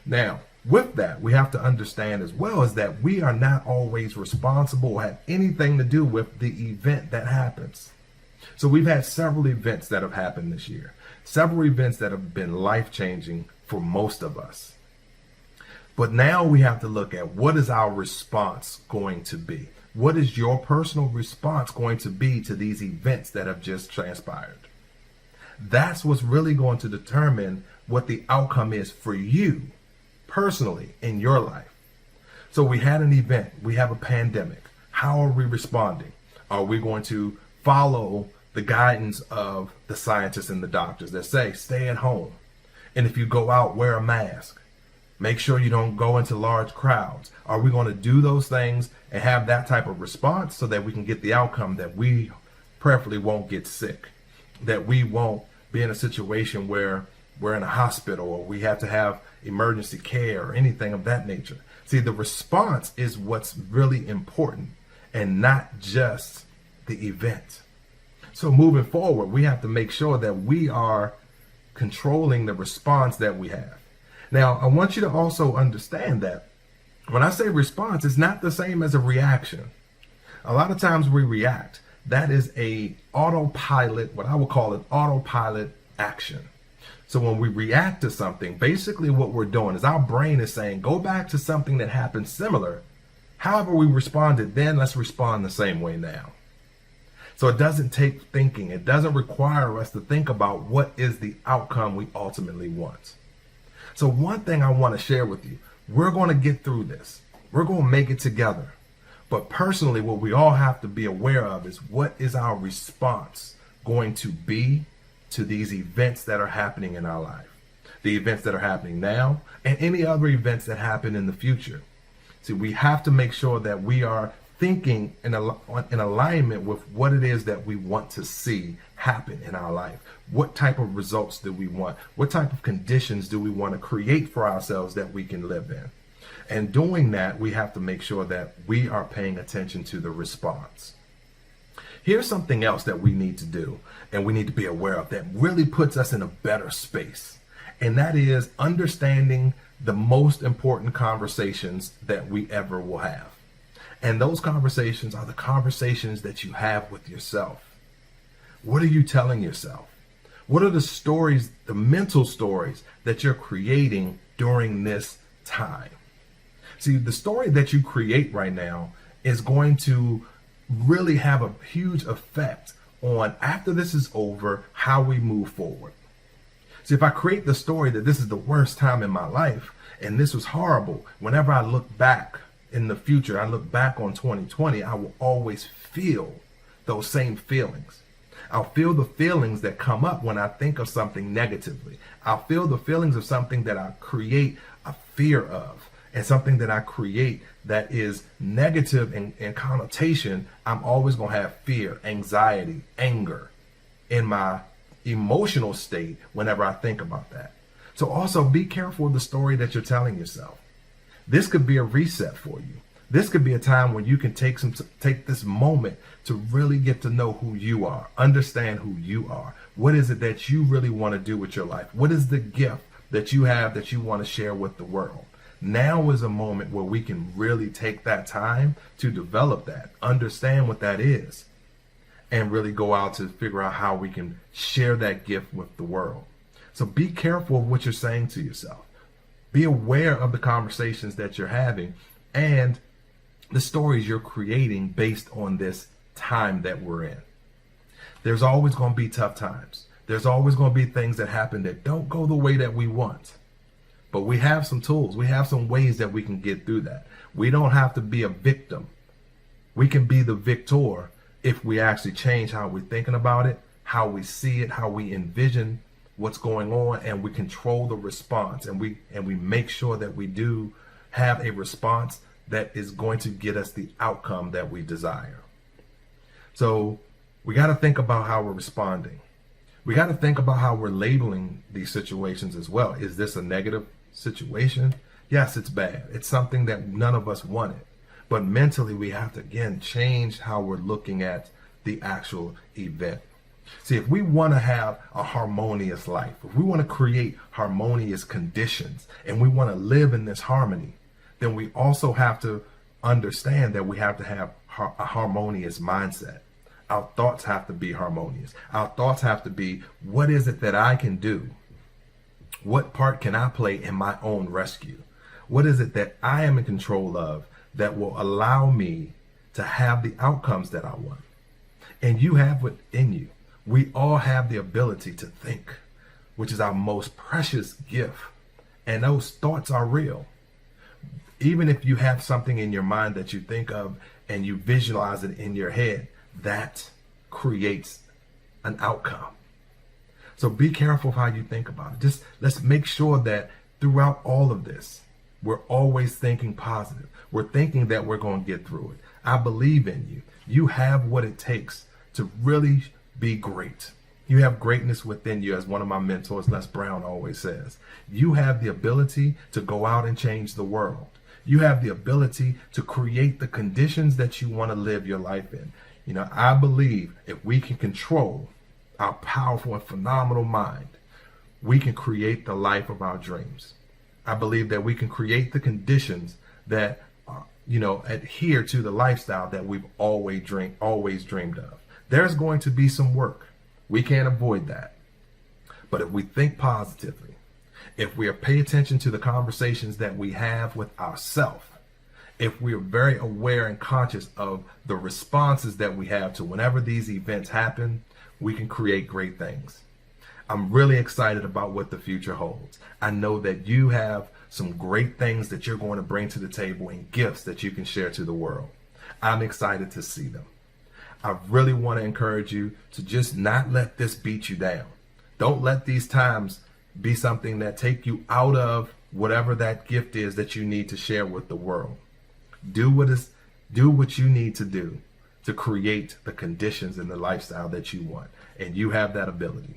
Now, with that, we have to understand as well is that we are not always responsible or have anything to do with the event that happens. So we've had several events that have happened this year, several events that have been life-changing for most of us. But now we have to look at what is our response going to be? What is your personal response going to be to these events that have just transpired? That's what's really going to determine what the outcome is for you personally in your life. So we had an event, we have a pandemic. How are we responding? Are we going to follow the guidance of the scientists and the doctors that say, stay at home? And if you go out, wear a mask. Make sure you don't go into large crowds. Are we going to do those things and have that type of response so that we can get the outcome that we prayerfully won't get sick, that we won't be in a situation where we're in a hospital or we have to have emergency care or anything of that nature? See, the response is what's really important and not just the event. So moving forward, we have to make sure that we are controlling the response that we have. Now, I want you to also understand that when I say response, it's not the same as a reaction. A lot of times we react. That is a autopilot, what I would call an autopilot action. So when we react to something, basically what we're doing is our brain is saying, go back to something that happened similar. However we responded then, let's respond the same way now. So it doesn't take thinking. It doesn't require us to think about what is the outcome we ultimately want. So one thing I want to share with you, we're going to get through this. We're going to make it together. But personally, what we all have to be aware of is what is our response going to be to these events that are happening in our life, the events that are happening now, and any other events that happen in the future. See, we have to make sure that we are thinking in alignment with what it is that we want to see happen in our life. What type of results do we want? What type of conditions do we want to create for ourselves that we can live in? And doing that, we have to make sure that we are paying attention to the response. Here's something else that we need to do and we need to be aware of that really puts us in a better space. And that is understanding the most important conversations that we ever will have. And those conversations are the conversations that you have with yourself. What are you telling yourself? What are the stories, the mental stories that you're creating during this time? See, the story that you create right now is going to really have a huge effect on, after this is over, how we move forward. See, if I create the story that this is the worst time in my life and this was horrible, whenever I look back in the future, I look back on 2020, I will always feel those same feelings. I'll feel the feelings that come up when I think of something negatively. I'll feel the feelings of something that I create a fear of, and something that I create that is negative in connotation. I'm always going to have fear, anxiety, anger in my emotional state whenever I think about that. So also be careful of the story that you're telling yourself. This could be a reset for you. This could be a time when you can take this moment to really get to know who you are, understand who you are. What is it that you really want to do with your life? What is the gift that you have that you want to share with the world? Now is a moment where we can really take that time to develop that, understand what that is, and really go out to figure out how we can share that gift with the world. So be careful of what you're saying to yourself. Be aware of the conversations that you're having and the stories you're creating based on this time that we're in. There's always going to be tough times. There's always going to be things that happen that don't go the way that we want. But we have some tools. We have some ways that we can get through that. We don't have to be a victim. We can be the victor if we actually change how we're thinking about it, how we see it, how we envision what's going on, and we control the response. And we make sure that we do have a response that is going to get us the outcome that we desire. So we got to think about how we're responding. We got to think about how we're labeling these situations as well. Is this a negative situation? Yes, it's bad. It's something that none of us wanted. But mentally, we have to, again, change how we're looking at the actual event. See, if we want to have a harmonious life, if we want to create harmonious conditions, and we want to live in this harmony, then we also have to understand that we have to have a harmonious mindset. Our thoughts have to be harmonious. Our thoughts have to be, what is it that I can do? What part can I play in my own rescue? What is it that I am in control of that will allow me to have the outcomes that I want. And you have it in you. We all have the ability to think, which is our most precious gift. And those thoughts are real. Even if you have something in your mind that you think of and you visualize it in your head, that creates an outcome. So be careful of how you think about it. Just let's make sure that throughout all of this, we're always thinking positive. We're thinking that we're going to get through it. I believe in you. You have what it takes to really be great. You have greatness within you, as one of my mentors, Les Brown, always says. You have the ability to go out and change the world. You have the ability to create the conditions that you want to live your life in. You know, I believe if we can control our powerful and phenomenal mind, we can create the life of our dreams. I believe that we can create the conditions that, adhere to the lifestyle that we've always dreamed of. There's going to be some work. We can't avoid that. But if we think positively, if we pay attention to the conversations that we have with ourselves, if we are very aware and conscious of the responses that we have to whenever these events happen, we can create great things. I'm really excited about what the future holds. I know that you have some great things that you're going to bring to the table and gifts that you can share to the world. I'm excited to see them. I really want to encourage you to just not let this beat you down. Don't let these times be something that take you out of whatever that gift is that you need to share with the world. Do what you need to do to create the conditions and the lifestyle that you want. And you have that ability.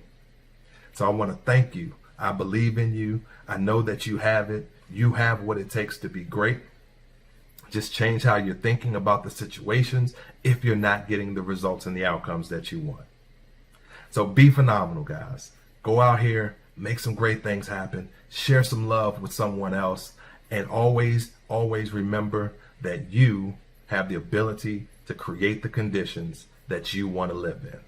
So I want to thank you. I believe in you. I know that you have it. You have what it takes to be great. Just change how you're thinking about the situations if you're not getting the results and the outcomes that you want. So be phenomenal, guys. Go out here, make some great things happen, share some love with someone else, and always, always remember that you have the ability to create the conditions that you want to live in.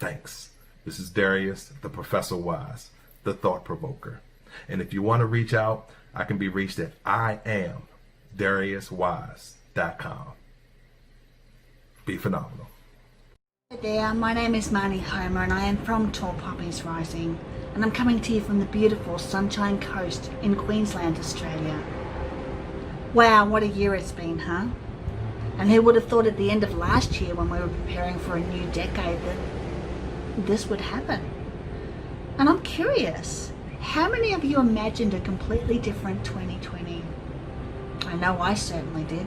Thanks. This is Darius, the Professor Wise, the Thought Provoker. And if you want to reach out, I can be reached at IamDariusWise.com. Be phenomenal. Hi there, my name is Maini Homer and I am from Tall Poppies Rising, and I'm coming to you from the beautiful Sunshine Coast in Queensland, Australia. Wow, what a year it's been, huh? And who would have thought at the end of last year, when we were preparing for a new decade, that this would happen? And I'm curious, how many of you imagined a completely different 2020? I know I certainly did.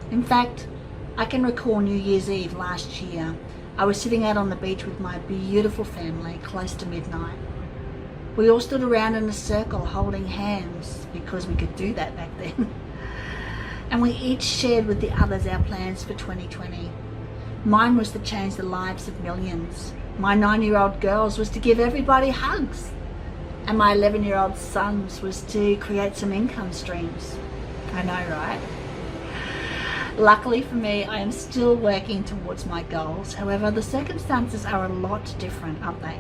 In fact, I can recall New Year's Eve last year. I was sitting out on the beach with my beautiful family close to midnight. We all stood around in a circle holding hands, because we could do that back then. And we each shared with the others our plans for 2020. Mine was to change the lives of millions. My 9-year-old girls was to give everybody hugs. And my 11-year-old sons was to create some income streams. I know, right? Luckily for me, I am still working towards my goals. However, the circumstances are a lot different, aren't they?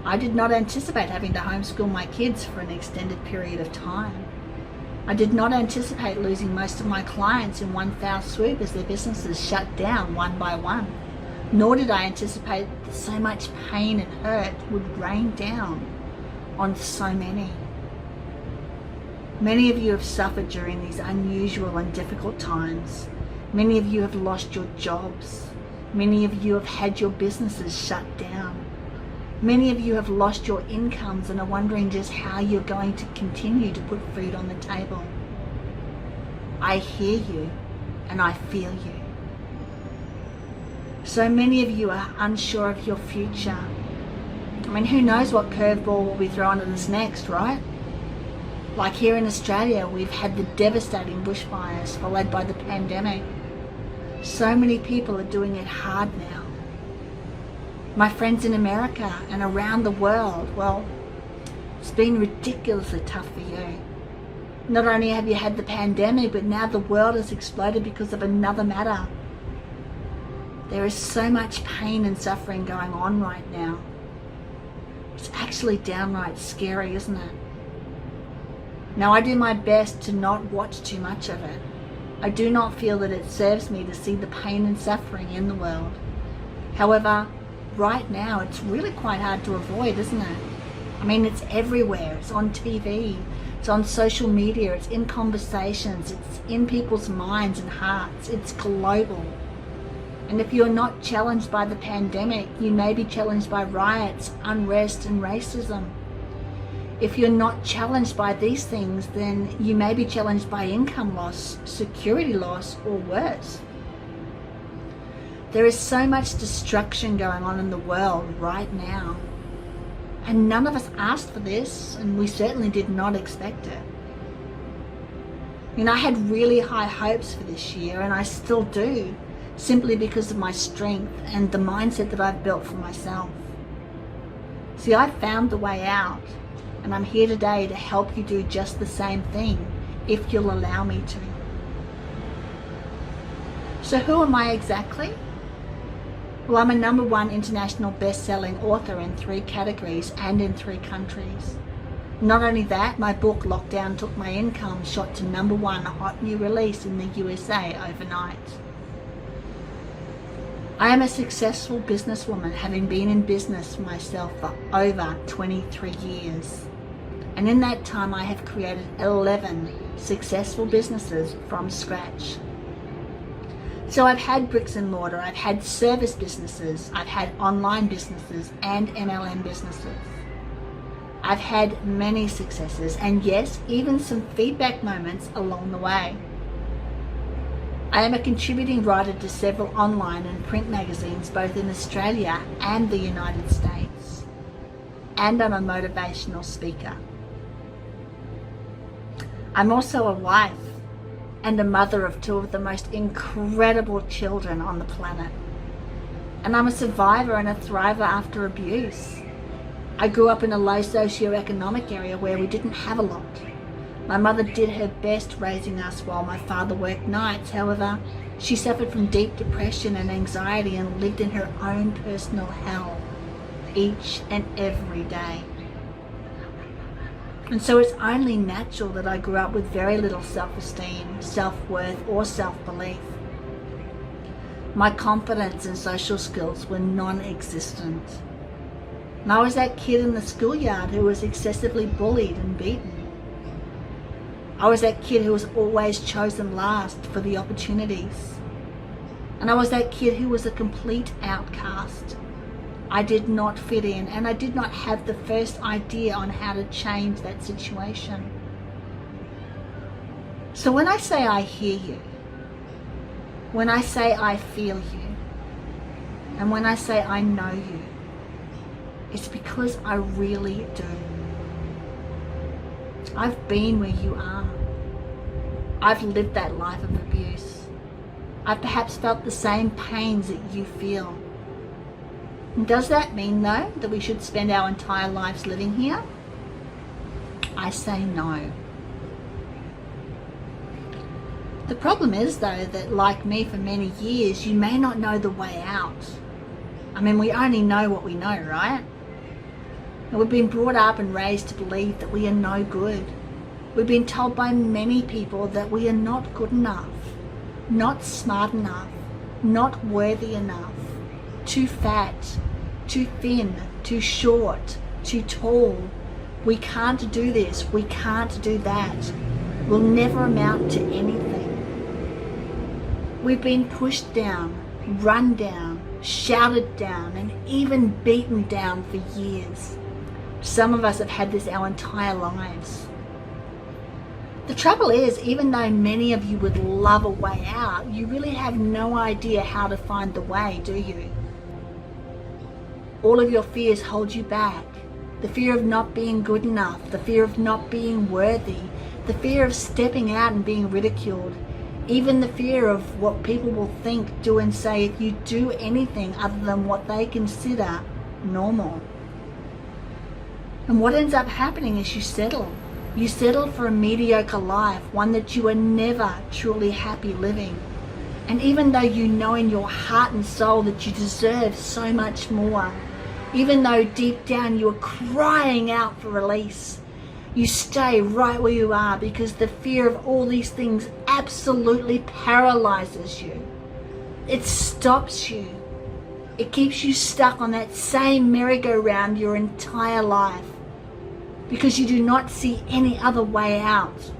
I did not anticipate having to homeschool my kids for an extended period of time. I did not anticipate losing most of my clients in one foul swoop as their businesses shut down one by one. Nor did I anticipate that so much pain and hurt would rain down on so many. Many of you have suffered during these unusual and difficult times. Many of you have lost your jobs. Many of you have had your businesses shut down. Many of you have lost your incomes and are wondering just how you're going to continue to put food on the table. I hear you and I feel you. So many of you are unsure of your future. I mean, who knows what curveball will be thrown at us next, right? Like here in Australia, we've had the devastating bushfires followed by the pandemic. So many people are doing it hard now. My friends in America and around the world, well, it's been ridiculously tough for you. Not only have you had the pandemic, but now the world has exploded because of another matter. There is so much pain and suffering going on right now. It's actually downright scary, isn't it? Now, I do my best to not watch too much of it. I do not feel that it serves me to see the pain and suffering in the world. However, right now it's really quite hard to avoid, isn't it? I mean, it's everywhere. It's on TV, it's on social media, it's in conversations, it's in people's minds and hearts. It's global. And if you're not challenged by the pandemic, you may be challenged by riots, unrest, and racism. If you're not challenged by these things, then you may be challenged by income loss, security loss, or worse. There is so much destruction going on in the world right now. And none of us asked for this, and we certainly did not expect it. You know, I had really high hopes for this year, and I still do, simply because of my strength and the mindset that I've built for myself. See, I found the way out, and I'm here today to help you do just the same thing, if you'll allow me to. So who am I exactly? Well, I'm a #1 international best-selling author in 3 categories and in 3 countries. Not only that, my book, Lockdown Took My Income, shot to #1 hot new release in the USA overnight. I am a successful businesswoman, having been in business myself for over 23 years. And in that time, I have created 11 successful businesses from scratch. So I've had bricks and mortar, I've had service businesses, I've had online businesses and MLM businesses. I've had many successes, and yes, even some feedback moments along the way. I am a contributing writer to several online and print magazines, both in Australia and the United States. And I'm a motivational speaker. I'm also a wife and a mother of 2 of the most incredible children on the planet. And I'm a survivor and a thriver after abuse. I grew up in a low socioeconomic area where we didn't have a lot. My mother did her best raising us while my father worked nights. However, she suffered from deep depression and anxiety and lived in her own personal hell each and every day. And so it's only natural that I grew up with very little self-esteem, self-worth, or self-belief. My confidence and social skills were non-existent. And I was that kid in the schoolyard who was excessively bullied and beaten. I was that kid who was always chosen last for the opportunities. And I was that kid who was a complete outcast. I did not fit in, and I did not have the first idea on how to change that situation. So when I say I hear you, when I say I feel you, and when I say I know you, it's because I really do. I've been where you are. I've lived that life of abuse. I've perhaps felt the same pains that you feel. And does that mean, though, that we should spend our entire lives living here? I say no. The problem is, though, that like me for many years, you may not know the way out. I mean, we only know what we know, right? And we've been brought up and raised to believe that we are no good. We've been told by many people that we are not good enough, not smart enough, not worthy enough, too fat, too thin, too short, too tall. We can't do this, we can't do that. We'll never amount to anything. We've been pushed down, run down, shouted down, and even beaten down for years. Some of us have had this our entire lives. The trouble is, even though many of you would love a way out, you really have no idea how to find the way, do you? All of your fears hold you back. The fear of not being good enough, the fear of not being worthy, the fear of stepping out and being ridiculed, even the fear of what people will think, do, and say if you do anything other than what they consider normal. And what ends up happening is you settle. You settle for a mediocre life, one that you are never truly happy living. And even though you know in your heart and soul that you deserve so much more, even though deep down you are crying out for release, you stay right where you are because the fear of all these things absolutely paralyzes you. It stops you. It keeps you stuck on that same merry-go-round your entire life because you do not see any other way out.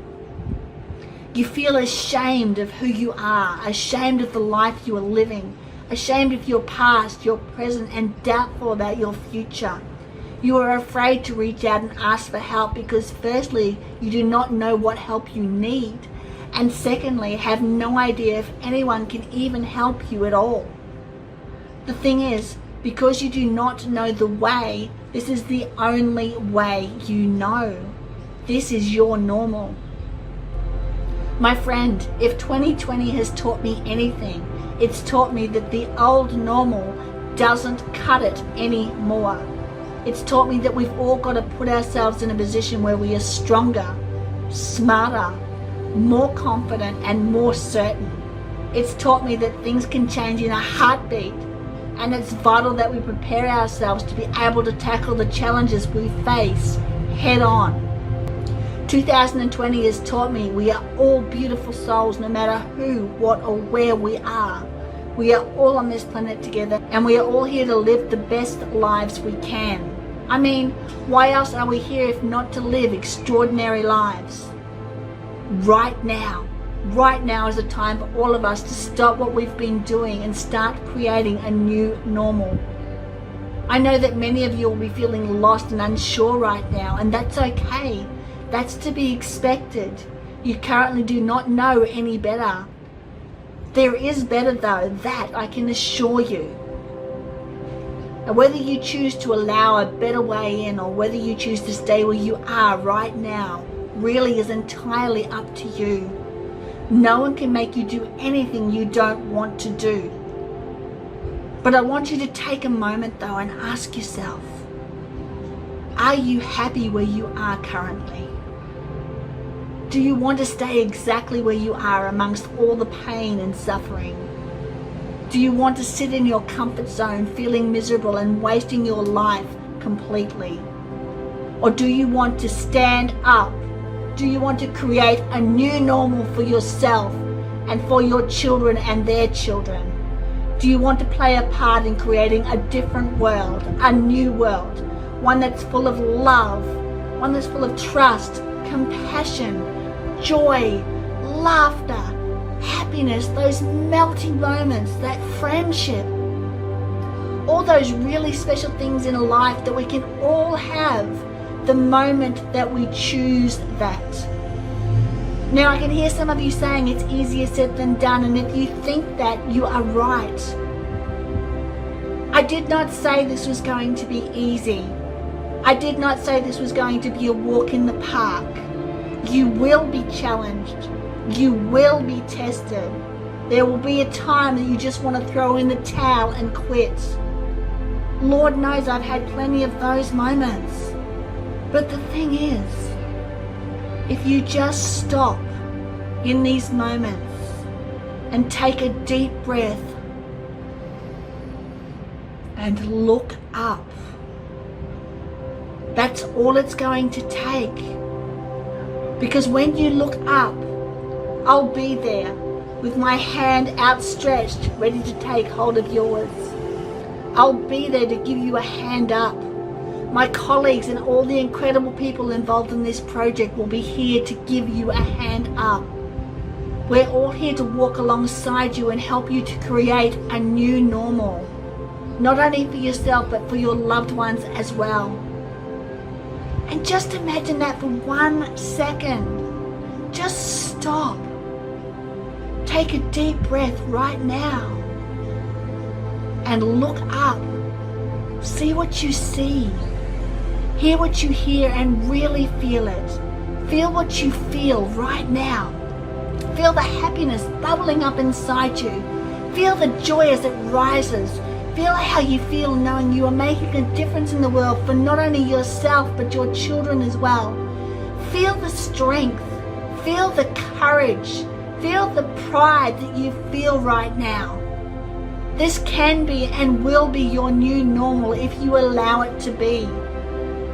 You feel ashamed of who you are, ashamed of the life you are living, ashamed of your past, your present, and doubtful about your future. You are afraid to reach out and ask for help because firstly, you do not know what help you need, and secondly, have no idea if anyone can even help you at all. The thing is, because you do not know the way, this is the only way you know. This is your normal. My friend, if 2020 has taught me anything, it's taught me that the old normal doesn't cut it anymore. It's taught me that we've all got to put ourselves in a position where we are stronger, smarter, more confident, and more certain. It's taught me that things can change in a heartbeat, and it's vital that we prepare ourselves to be able to tackle the challenges we face head on. 2020 has taught me we are all beautiful souls, no matter who, what, or where we are. We are all on this planet together, and we are all here to live the best lives we can. I mean, why else are we here if not to live extraordinary lives? Right now is a time for all of us to stop what we've been doing and start creating a new normal. I know that many of you will be feeling lost and unsure right now, and that's okay. That's to be expected. You currently do not know any better. There is better though, that I can assure you. And whether you choose to allow a better way in or whether you choose to stay where you are right now really is entirely up to you. No one can make you do anything you don't want to do. But I want you to take a moment though and ask yourself, are you happy where you are currently? Do you want to stay exactly where you are amongst all the pain and suffering? Do you want to sit in your comfort zone feeling miserable and wasting your life completely? Or do you want to stand up? Do you want to create a new normal for yourself and for your children and their children? Do you want to play a part in creating a different world, a new world, one that's full of love, one that's full of trust, compassion, joy, laughter, happiness, those melting moments, that friendship, all those really special things in life that we can all have the moment that we choose that. Now I can hear some of you saying it's easier said than done, and if you think that, you are right. I did not say this was going to be easy. I did not say this was going to be a walk in the park. You will be challenged. You will be tested. There will be a time that you just want to throw in the towel and quit. Lord knows I've had plenty of those moments. But the thing is, if you just stop in these moments and take a deep breath and look up, that's all it's going to take. Because when you look up, I'll be there with my hand outstretched, ready to take hold of yours. I'll be there to give you a hand up. My colleagues and all the incredible people involved in this project will be here to give you a hand up. We're all here to walk alongside you and help you to create a new normal. Not only for yourself, but for your loved ones as well. And just imagine that for 1 second. Just stop. Take a deep breath right now. And look up. See what you see. Hear what you hear and really feel it. Feel what you feel right now. Feel the happiness bubbling up inside you. Feel the joy as it rises. Feel how you feel knowing you are making a difference in the world for not only yourself but your children as well. Feel the strength. Feel the courage. Feel the pride that you feel right now. This can be and will be your new normal if you allow it to be.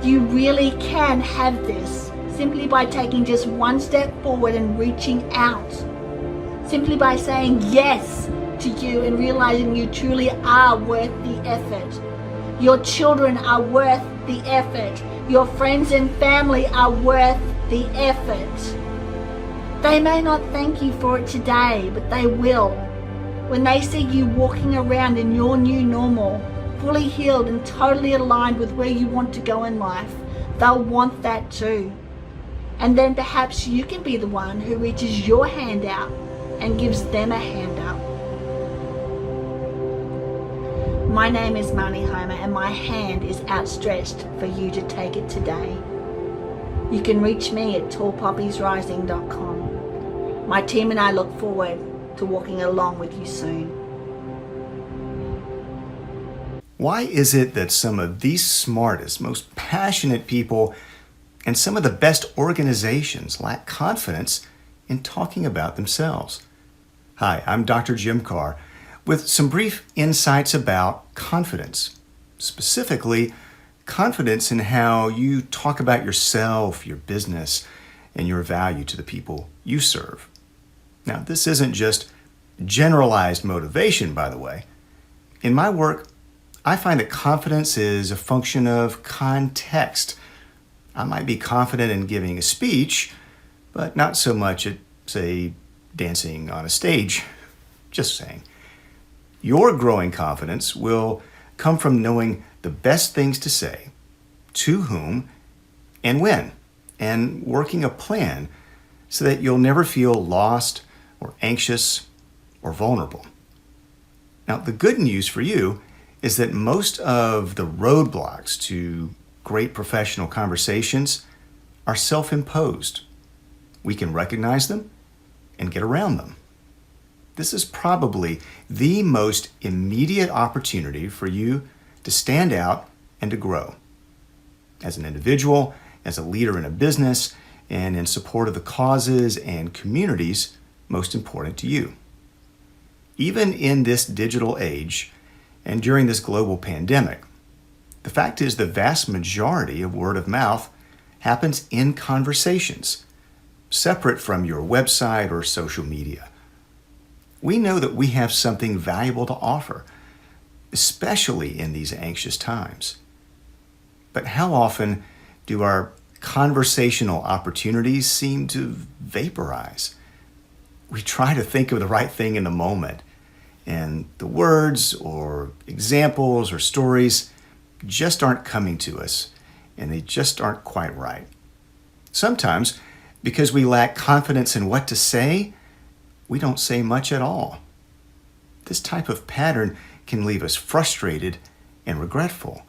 You really can have this simply by taking just one step forward and reaching out. simply by saying yes to you and realizing you truly are worth the effort. Your children are worth the effort. Your friends and family are worth the effort. They may not thank you for it today, but they will. When they see you walking around in your new normal, fully healed and totally aligned with where you want to go in life, they'll want that too. And then perhaps you can be the one who reaches your hand out and gives them a hand up. My name is Maini Homer and my hand is outstretched for you to take it today. You can reach me at tallpoppiesrising.com. My team and I look forward to walking along with you soon. Why is it that some of the smartest, most passionate people and some of the best organizations lack confidence in talking about themselves? Hi, I'm Dr. Jim Karrh with some brief insights about confidence, specifically confidence in how you talk about yourself, your business, and your value to the people you serve. Now, this isn't just generalized motivation, by the way. In my work, I find that confidence is a function of context. I might be confident in giving a speech, but not so much at, say, dancing on a stage. Just saying. Your growing confidence will come from knowing the best things to say, to whom, and when, and working a plan so that you'll never feel lost or anxious or vulnerable. Now, the good news for you is that most of the roadblocks to great professional conversations are self-imposed. We can recognize them and get around them. This is probably the most immediate opportunity for you to stand out and to grow as an individual, as a leader in a business, and in support of the causes and communities most important to you. Even in this digital age and during this global pandemic, the fact is the vast majority of word of mouth happens in conversations, separate from your website or social media. We know that we have something valuable to offer, especially in these anxious times. But how often do our conversational opportunities seem to vaporize? We try to think of the right thing in the moment, and the words or examples or stories just aren't coming to us, and they just aren't quite right. Sometimes, because we lack confidence in what to say, we don't say much at all. This type of pattern can leave us frustrated and regretful.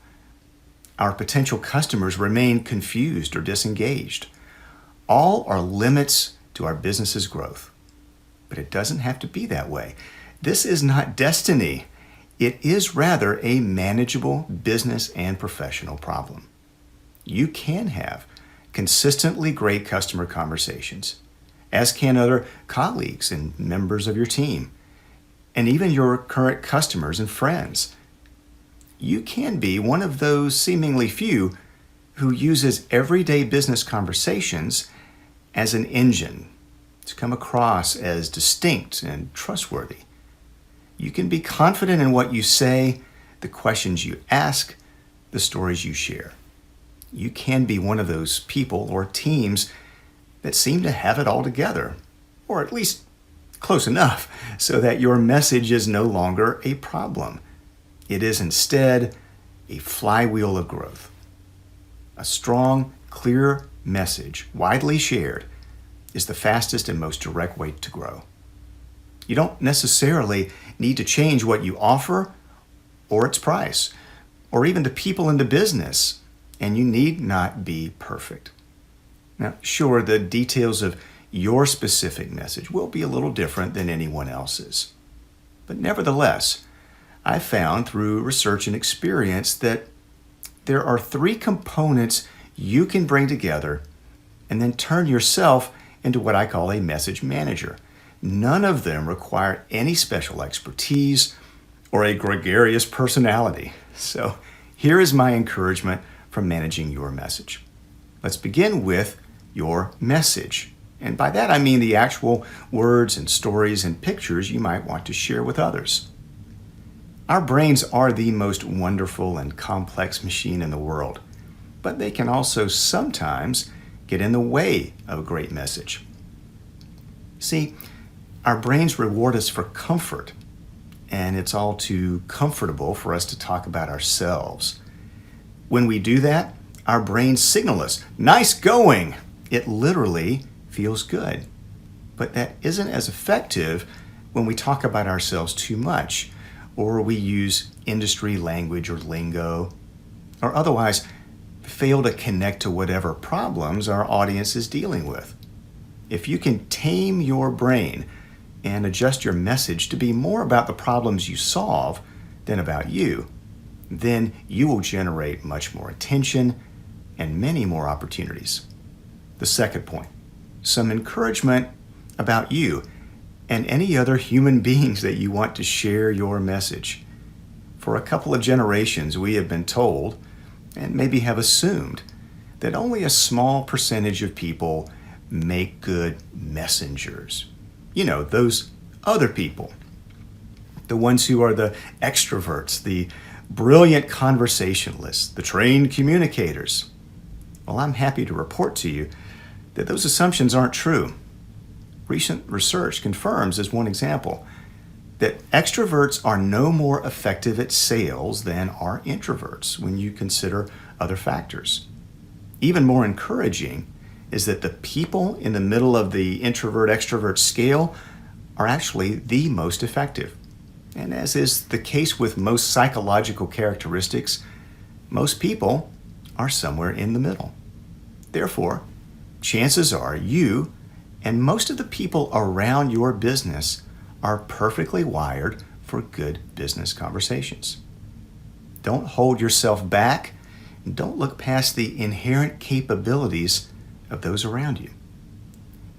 Our potential customers remain confused or disengaged. All are limits to our business's growth. But it doesn't have to be that way. This is not destiny. It is rather a manageable business and professional problem. You can have consistently great customer conversations, as can other colleagues and members of your team, and even your current customers and friends. You can be one of those seemingly few who uses everyday business conversations as an engine to come across as distinct and trustworthy. You can be confident in what you say, the questions you ask, the stories you share. You can be one of those people or teams that seem to have it all together, or at least close enough so that your message is no longer a problem. It is instead a flywheel of growth. A strong, clear message, widely shared, is the fastest and most direct way to grow. You don't necessarily need to change what you offer or its price, or even the people in the business, and you need not be perfect. Now, sure, the details of your specific message will be a little different than anyone else's. But nevertheless, I've found through research and experience that there are 3 components you can bring together and then turn yourself into what I call a message manager. None of them require any special expertise or a gregarious personality. So here is my encouragement for managing your message. Let's begin with your message And by that I mean the actual words and stories and pictures you might want to share with others. Our brains are the most wonderful and complex machine in the world, but they can also sometimes get in the way of a great message. See, our brains reward us for comfort, and it's all too comfortable for us to talk about ourselves. When we do that, our brains signal us, "Nice going!" It literally feels good. But that isn't as effective when we talk about ourselves too much, or we use industry language or lingo, or otherwise fail to connect to whatever problems our audience is dealing with. If you can tame your brain and adjust your message to be more about the problems you solve than about you, then you will generate much more attention and many more opportunities. The second point, some encouragement about you and any other human beings that you want to share your message. For a couple of generations, we have been told, and maybe have assumed, that only a small percentage of people make good messengers. You know, those other people. The ones who are the extroverts, the brilliant conversationalists, the trained communicators. Well, I'm happy to report to you that those assumptions aren't true. Recent research confirms, as one example, that extroverts are no more effective at sales than are introverts when you consider other factors. Even more encouraging is that the people in the middle of the introvert-extrovert scale are actually the most effective. And as is the case with most psychological characteristics, most people are somewhere in the middle. Therefore, chances are you and most of the people around your business are perfectly wired for good business conversations. Don't hold yourself back, and don't look past the inherent capabilities of those around you.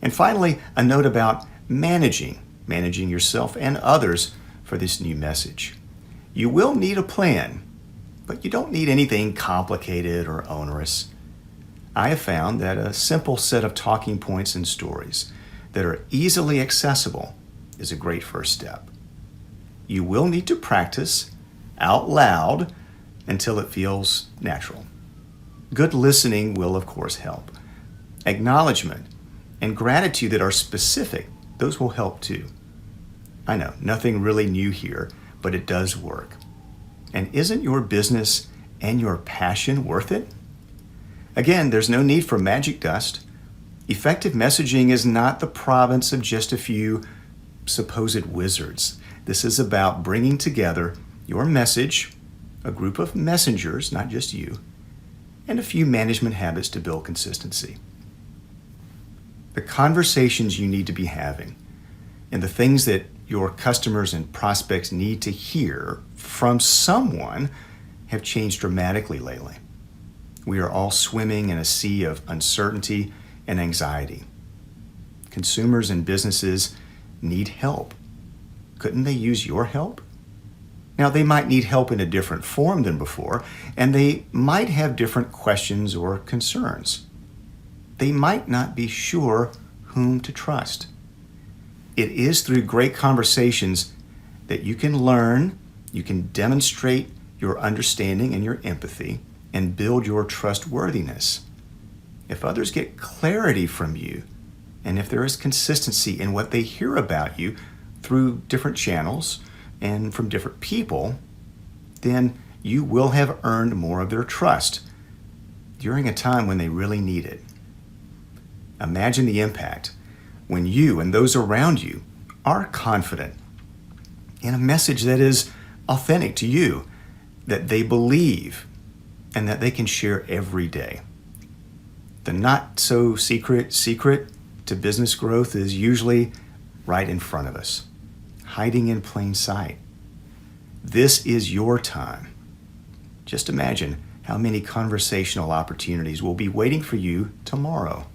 And finally, a note about managing yourself and others for this new message. You will need a plan, but you don't need anything complicated or onerous. I have found that a simple set of talking points and stories that are easily accessible is a great first step. You will need to practice out loud until it feels natural. Good listening will, of course, help. Acknowledgement and gratitude that are specific, those will help too. I know, nothing really new here, but it does work. And isn't your business and your passion worth it? Again, there's no need for magic dust. Effective messaging is not the province of just a few supposed wizards. This is about bringing together your message, a group of messengers, not just you, and a few management habits to build consistency. The conversations you need to be having and the things that your customers and prospects need to hear from someone have changed dramatically lately. We are all swimming in a sea of uncertainty and anxiety. Consumers and businesses need help. Couldn't they use your help? Now, they might need help in a different form than before, and they might have different questions or concerns. They might not be sure whom to trust. It is through great conversations that you can learn, you can demonstrate your understanding and your empathy, and build your trustworthiness. If others get clarity from you, and if there is consistency in what they hear about you through different channels and from different people, then you will have earned more of their trust during a time when they really need it. Imagine the impact when you and those around you are confident in a message that is authentic to you, that they believe, and that they can share every day. The not so secret to business growth is usually right in front of us, hiding in plain sight. This is your time. Just imagine how many conversational opportunities will be waiting for you tomorrow.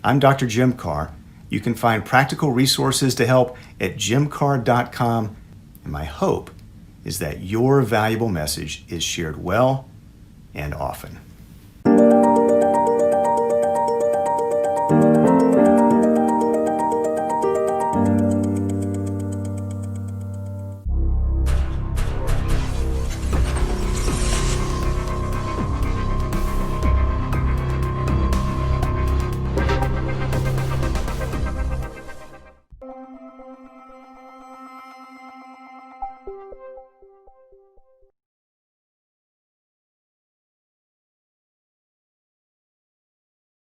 I'm Dr. Jim Karrh. You can find practical resources to help at jimkarrh.com, and my hope is that your valuable message is shared well and often.